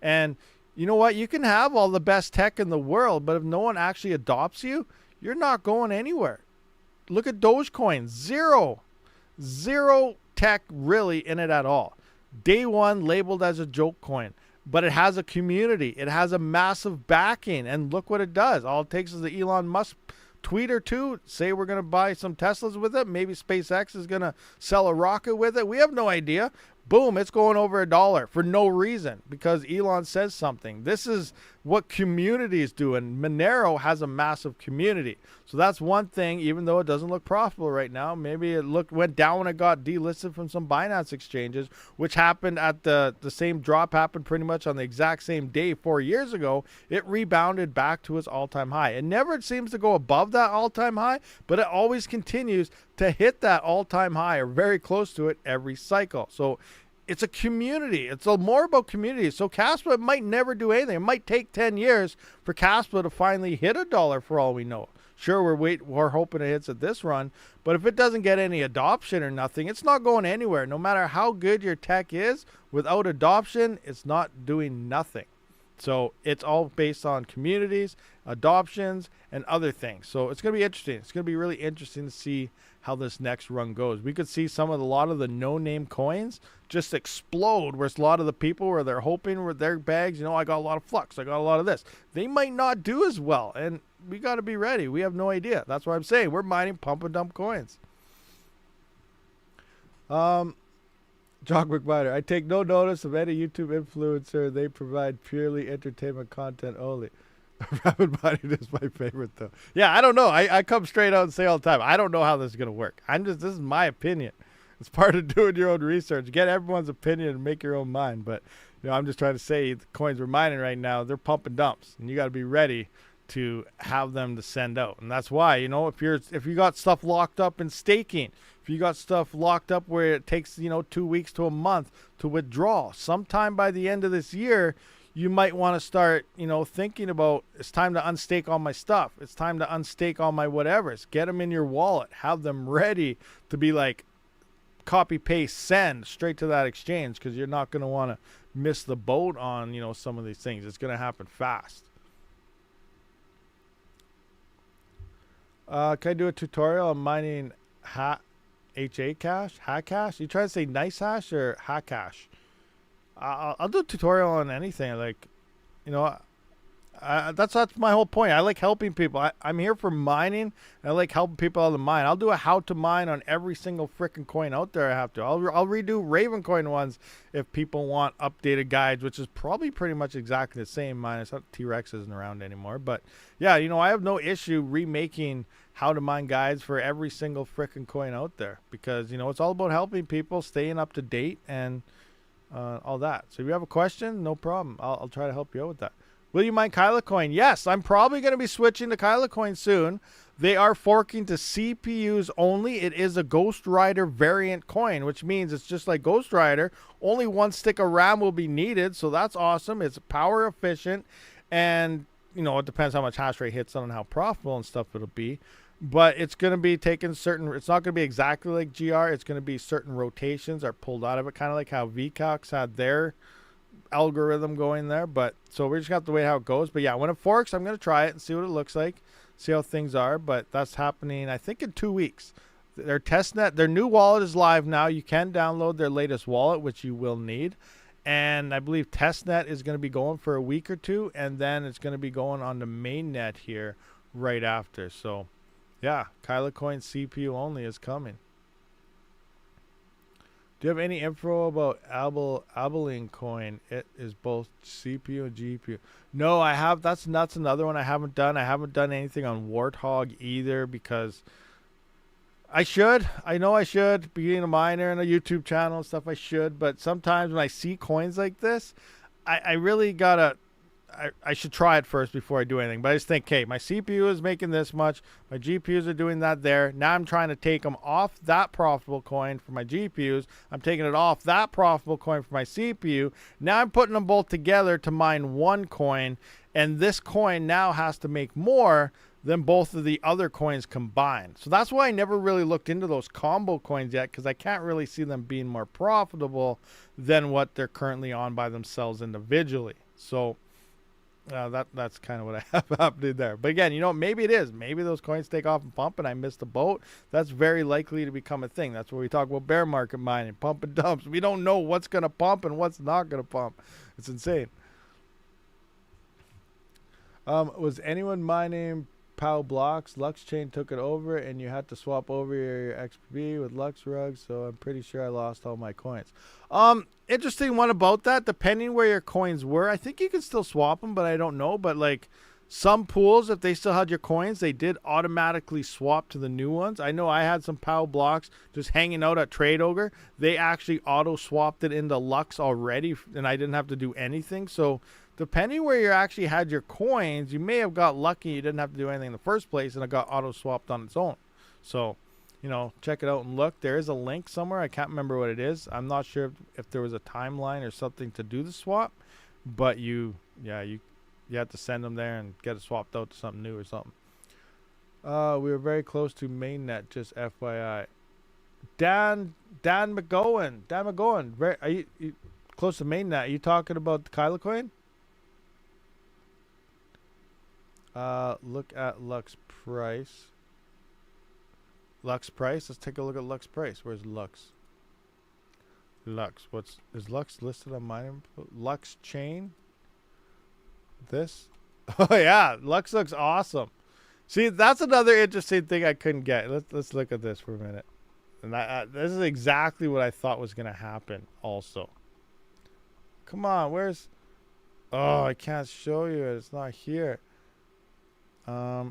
And you know what? You can have all the best tech in the world, but if no one actually adopts you, you're not going anywhere. Look at Dogecoin. Zero tech really in it at all. Day one labeled as a joke coin, but it has a community. It has a massive backing, and look what it does. All it takes is the Elon Musk tweet or two, say we're going to buy some Teslas with it. Maybe SpaceX is going to sell a rocket with it. We have no idea. Boom, it's going over $1 for no reason because Elon says something. This is what community is doing. Monero has a massive community. So that's one thing, even though it doesn't look profitable right now. Maybe it went down when it got delisted from some Binance exchanges, which happened at the same drop happened pretty much on the exact same day 4 years ago. It rebounded back to its all-time high. It never seems to go above that all-time high, but it always continues to hit that all-time high or very close to it every cycle. So it's a community. It's more about community. So Kaspa might never do anything. It might take 10 years for Kaspa to finally hit $1 for all we know. Sure, we're hoping it hits at this run, but if it doesn't get any adoption or nothing, it's not going anywhere. No matter how good your tech is, without adoption, it's not doing nothing. So it's all based on communities, adoptions, and other things. So it's going to be interesting. It's going to be really interesting to see how this next run goes. We could see a lot of the no-name coins just explode, where a lot of the people where they're hoping with their bags, you know, I got a lot of flux, I got a lot of this. They might not do as well, and we got to be ready. We have no idea. That's what I'm saying. We're mining pump and dump coins. Jock McBider, I take no notice of any YouTube influencer. They provide purely entertainment content only. Rabid mining is my favorite, though. Yeah, I don't know. I come straight out and say all the time, I don't know how this is going to work. This is my opinion. It's part of doing your own research. Get everyone's opinion and make your own mind. But, you know, I'm just trying to say the coins we're mining right now, they're pump and dumps. And you got to be ready to have them to send out. And that's why, you know, if you got stuff locked up in staking, if you got stuff locked up where it takes, you know, 2 weeks to a month to withdraw, sometime by the end of this year, you might want to start, you know, thinking about, it's time to unstake all my stuff. It's time to unstake all my whatevers. Get them in your wallet. Have them ready to be like copy, paste, send straight to that exchange, because you're not going to want to miss the boat on, you know, some of these things. It's going to happen fast. Can I do a tutorial on mining HA cash? Hashcash? You try to say nice hash or Hashcash? I'll do a tutorial on anything. Like, you know, that's my whole point. I like helping people. I'm here for mining. I like helping people out of the mine. I'll do a how to mine on every single freaking coin out there I have to. I'll redo Raven coin ones if people want updated guides, which is probably pretty much exactly the same, minus T-Rex isn't around anymore. But yeah, you know, I have no issue remaking how to mine guides for every single freaking coin out there, because, you know, it's all about helping people, staying up to date, and all that. So if you have a question, no problem. I'll try to help you out with that. Will you mine Kyla coin? Yes, I'm probably going to be switching to Kyla coin soon. They are forking to CPUs only. It is a Ghost Rider variant coin, which means it's just like Ghost Rider. Only one stick of RAM will be needed, so that's awesome. It's power efficient, and, you know, it depends how much hash rate hits on and how profitable and stuff it'll be. But it's going to be taking certain, it's not going to be exactly like GR. It's going to be certain rotations are pulled out of it, kind of like how VCOX had their algorithm going there. But so we just got to wait how it goes. But yeah, when it forks, I'm going to try it and see what it looks like, see how things are. But that's happening, I think, in 2 weeks. Their testnet, their new wallet is live now. You can download their latest wallet, which you will need. And I believe testnet is going to be going for a week or two, and then it's going to be going on the mainnet here right after. So yeah, Kyla coin CPU only is coming. Do you have any info about Abilene coin? It is both CPU and GPU. No, I have. That's another one I haven't done. I haven't done anything on Warthog either, because I should. I know I should. Being a miner and a YouTube channel and stuff, I should. But sometimes when I see coins like this, I really gotta. I should try it first before I do anything. But I just think, okay, my CPU is making this much. My GPUs are doing that there. Now I'm trying to take them off that profitable coin for my GPUs. I'm taking it off that profitable coin for my CPU. Now I'm putting them both together to mine one coin. And this coin now has to make more than both of the other coins combined. So that's why I never really looked into those combo coins yet, because I can't really see them being more profitable than what they're currently on by themselves individually. So that's kind of what I have happening there. But again, you know, maybe it is. Maybe those coins take off and pump and I missed the boat. That's very likely to become a thing. That's where we talk about bear market mining, pump and dumps. We don't know what's going to pump and what's not going to pump. It's insane. Was anyone mining POW blocks? Lux Chain took it over and you had to swap over your XP with Lux Rugs, so I'm pretty sure I lost all my coins. Interesting one about that, depending where your coins were, I think you can still swap them, but I don't know. But like some pools, if they still had your coins, they did automatically swap to the new ones. I know I had some POW blocks just hanging out at Trade Ogre. They actually auto swapped it into Lux already, and I didn't have to do anything. So depending where you actually had your coins, you may have got lucky. You didn't have to do anything in the first place, and it got auto swapped on its own. So, you know, check it out and look. There is a link somewhere. I can't remember what it is. I'm not sure if there was a timeline or something to do the swap, but you have to send them there and get it swapped out to something new or something. We were very close to mainnet, just FYI. Dan McGowan. Are you close to mainnet? Are you talking about the Kyla coin? Look at Lux price. Lux price. Let's take a look at Lux price. Where's Lux? Lux. Is Lux listed on mine? Lux chain. This. Oh yeah, Lux looks awesome. See, that's another interesting thing I couldn't get. Let's look at this for a minute. And this is exactly what I thought was gonna happen. Also. Come on, where's? Oh, I can't show you it. It's not here. I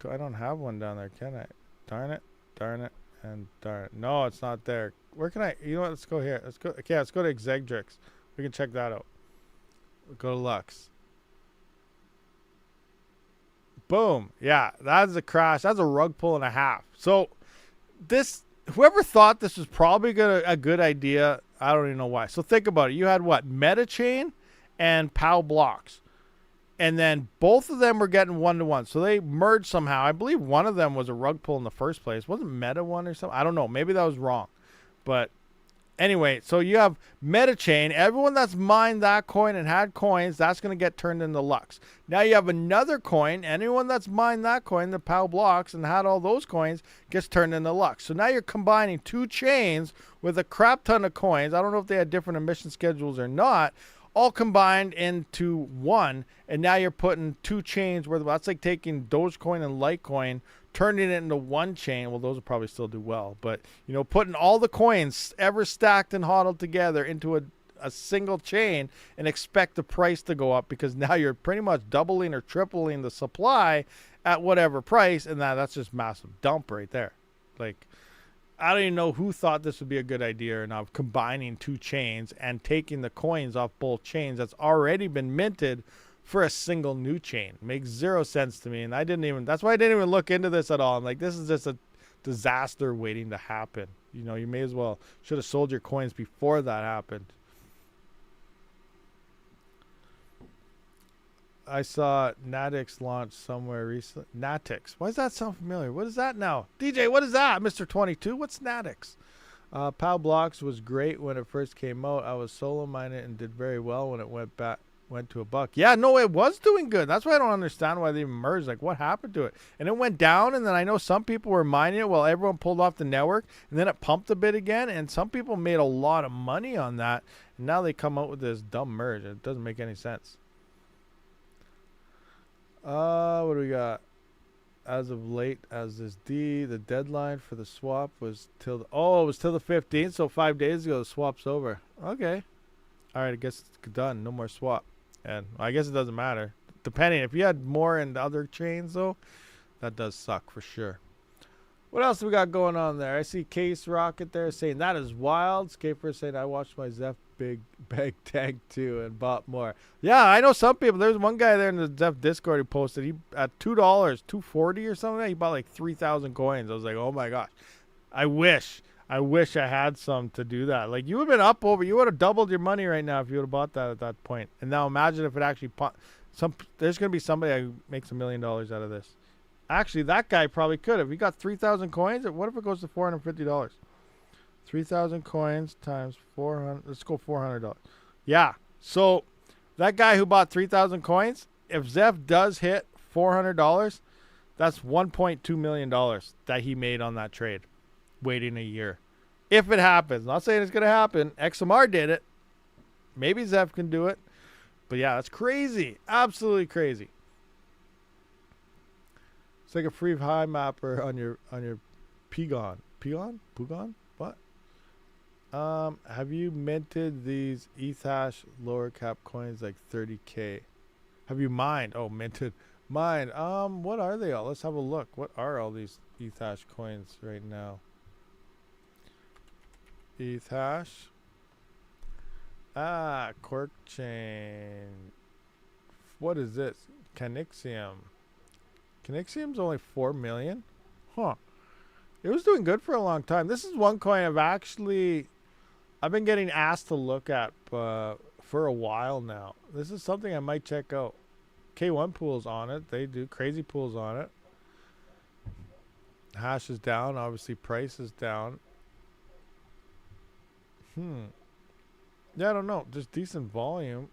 don't have one down there, can I? Darn it, and darn it. No, it's not there. Where can I? You know what? Let's go here. Let's go. Okay, let's go to Exegdrix. We can check that out. We'll go to Lux. Boom. Yeah, that's a crash. That's a rug pull and a half. So this, whoever thought this was probably a good idea, I don't even know why. So think about it. You had what? Metachain and POW blocks. And then both of them were getting 1-to-1. So they merged somehow. I believe one of them was a rug pull in the first place. Wasn't Meta one or something? I don't know. Maybe that was wrong. But anyway, so you have Metachain. Everyone that's mined that coin and had coins, that's going to get turned into Lux. Now you have another coin. Anyone that's mined that coin, the POW blocks, and had all those coins, gets turned into Lux. So now you're combining two chains with a crap ton of coins. I don't know if they had different emission schedules or not. All combined into one, and now you're putting two chains where that's like taking Dogecoin and Litecoin, turning it into one chain. Well, those will probably still do well, but you know, putting all the coins ever stacked and hodled together into a single chain and expect the price to go up, because now you're pretty much doubling or tripling the supply at whatever price, and that's just massive dump right there. Like, I don't even know who thought this would be a good idea or not, combining two chains and taking the coins off both chains that's already been minted for a single new chain. Makes zero sense to me. And that's why I didn't even look into this at all. I'm like, this is just a disaster waiting to happen. You know, you may as well should have sold your coins before that happened. I saw Natix launch somewhere recently. Natix. Why does that sound familiar? What is that now? DJ, what is that? Mr. 22, what's Natix? POW Blocks was great when it first came out. I was solo mining and did very well when it went to a buck. Yeah, no, it was doing good. That's why I don't understand why they even merged. Like, what happened to it? And it went down, and then I know some people were mining it while everyone pulled off the network, and then it pumped a bit again, and some people made a lot of money on that, and now they come out with this dumb merge. It doesn't make any sense. What do we got? As of late as this D, the deadline for the swap was till the, it was till the 15th, so 5 days ago the swap's over. Okay. All right, I guess it's done. No more swap. And I guess it doesn't matter. Depending, if you had more in the other chains though, that does suck for sure. What else do we got going on there? I see Case Rocket there saying that is wild. Skaper saying I watched my Zeph big bag tag too and bought more. Yeah, I know some people. There's one guy there in the Zeph Discord who posted he at $2, $2.40 or something. He bought like 3,000 coins. I was like, oh my gosh, I wish I had some to do that. Like, you would have been up over. You would have doubled your money right now if you would have bought that at that point. And now imagine if it actually there's gonna be somebody who makes $1 million out of this. Actually, that guy probably could have. He got 3,000 coins. What if it goes to $450? 3,000 coins times 400. Let's go $400. Yeah. So that guy who bought 3,000 coins, if Zeph does hit $400, that's $1.2 million that he made on that trade, waiting a year. If it happens. Not saying it's going to happen. XMR did it. Maybe Zeph can do it. But yeah, that's crazy. Absolutely crazy. It's like a free high mapper on your Pugon. Pugon? What? Have you minted these ETH lower cap coins like 30K? Have you mined? Oh, minted. Mine. What are they all? Let's have a look. What are all these ETH coins right now? ETH. Cork chain. What is this? Canixium. Canixium's only 4 million? Huh. It was doing good for a long time. This is one coin I've been getting asked to look at for a while now. This is something I might check out. K1 pools on it. They do crazy pools on it. Hash is down. Obviously, price is down. Yeah, I don't know. Just decent volume.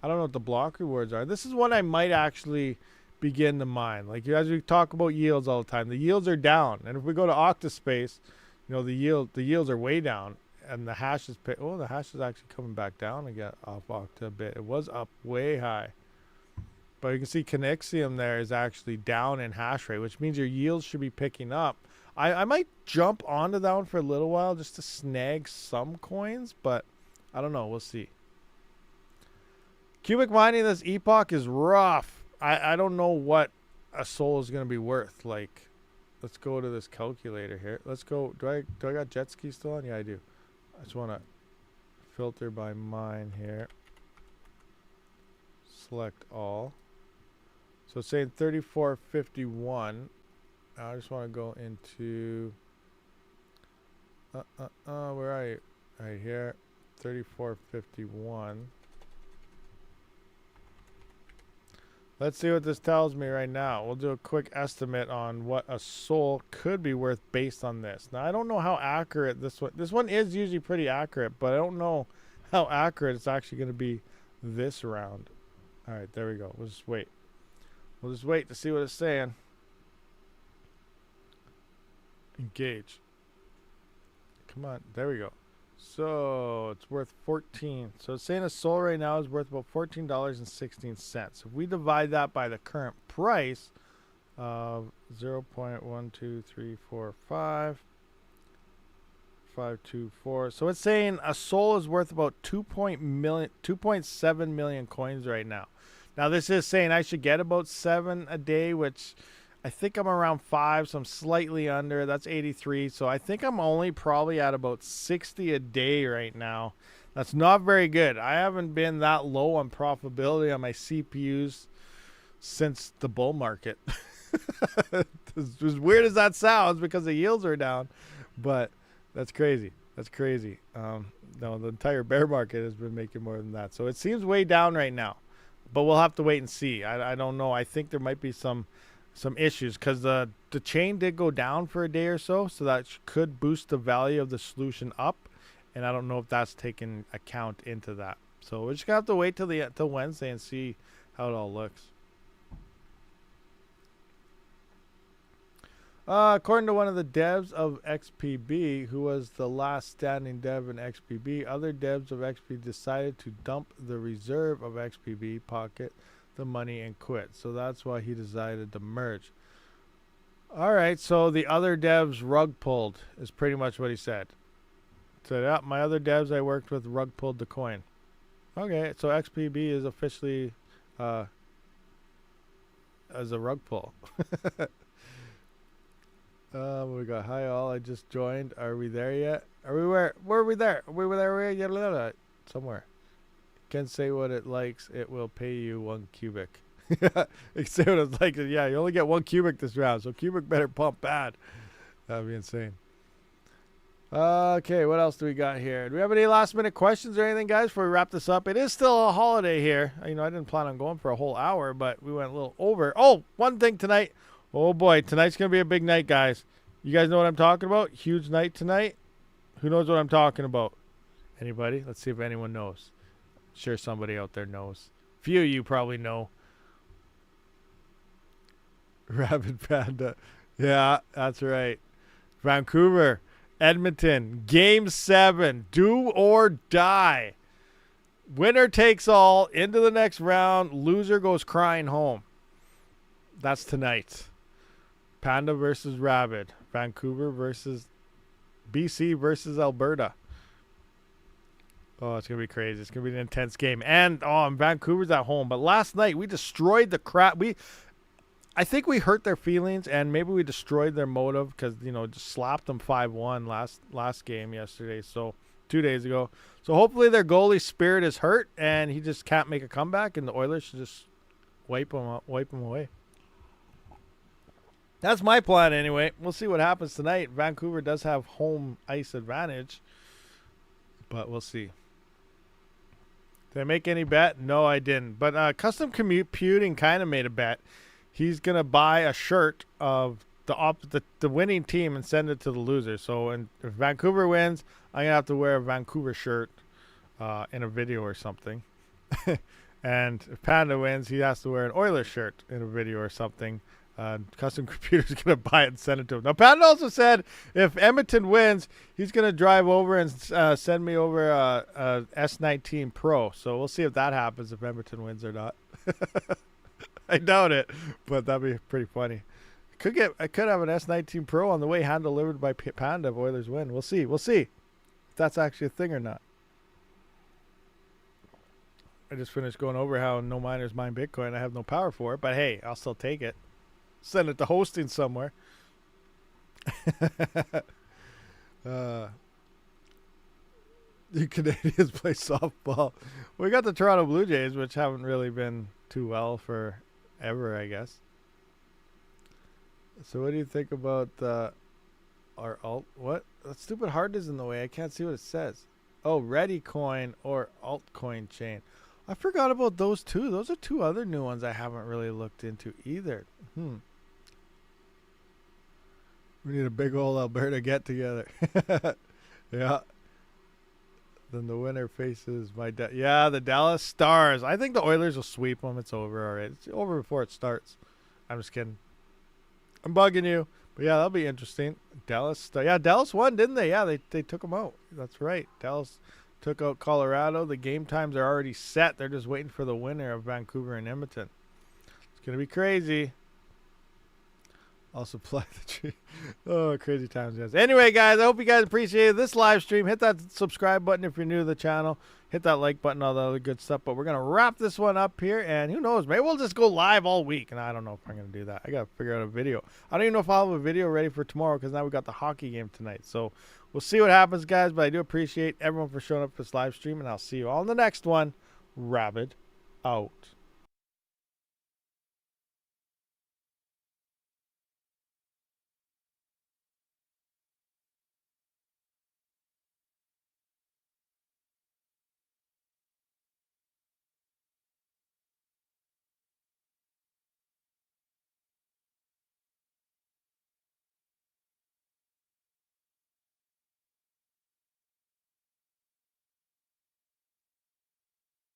I don't know what the block rewards are. This is one I might actually begin to mine. Like as we talk about yields all the time, the yields are down. And if we go to Octa.Space, you know, the yields are way down. And the hash is, the hash is actually coming back down again off Octa a bit. It was up way high. But you can see Conixium there is actually down in hash rate, which means your yields should be picking up. I might jump onto that one for a little while just to snag some coins, but I don't know. We'll see. Cubic mining this epoch is rough. I don't know what a soul is going to be worth. Like, let's go to this calculator here. Let's go. Do I got jet ski still on? Yeah, I do. I just want to filter by mine here. Select all. So it's saying 3451. I just want to go into where are you? Right here, 3451. Let's see what this tells me right now. We'll do a quick estimate on what a soul could be worth based on this. Now I don't know how accurate this one. This one is usually pretty accurate, but I don't know how accurate it's actually going to be this round. All right, there we go. We'll just wait. We'll just wait to see what it's saying. Engage. Come on. There we go. So it's worth 14. So it's saying a soul right now is worth about $14.16. If we divide that by the current price of 0.12345 so it's saying a soul is worth about 2.7 million coins right now. Now this is saying I should get about 7 a day, which I think I'm around 5, so I'm slightly under. That's 83. So I think I'm only probably at about 60 a day right now. That's not very good. I haven't been that low on profitability on my CPUs since the bull market. As weird as that sounds, because the yields are down, but that's crazy. That's crazy. No, the entire bear market has been making more than that. So it seems way down right now, but we'll have to wait and see. I don't know. I think there might be some issues because the chain did go down for a day or so that could boost the value of the solution up, and I don't know if that's taken account into that. So we're just gonna have to wait till Wednesday and see how it all looks. According to one of the devs of XPB, who was the last standing dev in XPB, other devs of XPB decided to dump the reserve of XPB, pocket the money, and quit. So that's why he decided to merge. All right, so the other devs rug pulled is pretty much what he said. So yeah, my other devs I worked with rug pulled the coin. Okay, so XPB is officially as a rug pull. We got hi all. I just joined. Are we there yet? Are we where are we there? We were there somewhere. Can say what it likes. It will pay you 1 cubic. It say what it likes. Yeah, you only get 1 cubic this round, so cubic better pump bad. That'd be insane. Okay, what else do we got here? Do we have any last minute questions or anything, guys, before we wrap this up? It is still a holiday here. You know, I didn't plan on going for a whole hour, but we went a little over. Oh, one thing tonight. Oh boy, tonight's gonna be a big night, guys. You guys know what I'm talking about? Huge night tonight. Who knows what I'm talking about? Anybody? Let's see if anyone knows. Sure, somebody out there knows. Few of you probably know. Rabid Panda. Yeah, that's right. Vancouver, Edmonton, Game 7. Do or die. Winner takes all. Into the next round. Loser goes crying home. That's tonight. Panda versus Rabid. Vancouver versus BC versus Alberta. Oh, it's going to be crazy. It's going to be an intense game. And, Vancouver's at home. But last night, we destroyed the crap. I think we hurt their feelings, and maybe we destroyed their motive because, just slapped them 5-1 last game yesterday. So, 2 days ago. So, hopefully their goalie spirit is hurt, and he just can't make a comeback, and the Oilers should just wipe him away. That's my plan anyway. We'll see what happens tonight. Vancouver does have home ice advantage, but we'll see. Did I make any bet? No, I didn't. But Custom Computing kind of made a bet. He's going to buy a shirt of the winning team and send it to the loser. So if Vancouver wins, I'm going to have to wear a Vancouver shirt in a video or something. And if Panda wins, he has to wear an Oilers shirt in a video or something. Custom Computer's going to buy it and send it to him. Now, Panda also said if Edmonton wins, he's going to drive over and send me over a S19 Pro. So we'll see if that happens, if Edmonton wins or not. I doubt it, but that'd be pretty funny. I could have an S19 Pro on the way, hand delivered by Panda if Oilers win. We'll see. We'll see if that's actually a thing or not. I just finished going over how no miners mine Bitcoin. I have no power for it, but hey, I'll still take it. Send it to hosting somewhere. You Canadians play softball. We got the Toronto Blue Jays, which haven't really been too well for ever, I guess. So what do you think about our alt? What? That stupid heart is in the way. I can't see what it says. Oh, Ready Coin or altcoin chain. I forgot about those two. Those are two other new ones I haven't really looked into either. We need a big old Alberta get together. Yeah. Then the winner faces the Dallas Stars. I think the Oilers will sweep them. It's over already. It's over before it starts. I'm just kidding. I'm bugging you. But yeah, that'll be interesting. Dallas won, didn't they? Yeah, they took them out. That's right. Dallas took out Colorado. The game times are already set. They're just waiting for the winner of Vancouver and Edmonton. It's going to be crazy. I'll supply the tree. Oh, crazy times, guys. Anyway, guys, I hope you guys appreciated this live stream. Hit that subscribe button if you're new to the channel. Hit that like button, all the other good stuff. But we're going to wrap this one up here. And who knows, maybe we'll just go live all week. And I don't know if I'm going to do that. I got to figure out a video. I don't even know if I'll have a video ready for tomorrow because now we got the hockey game tonight. So we'll see what happens, guys. But I do appreciate everyone for showing up for this live stream. And I'll see you all in the next one. Rabid out.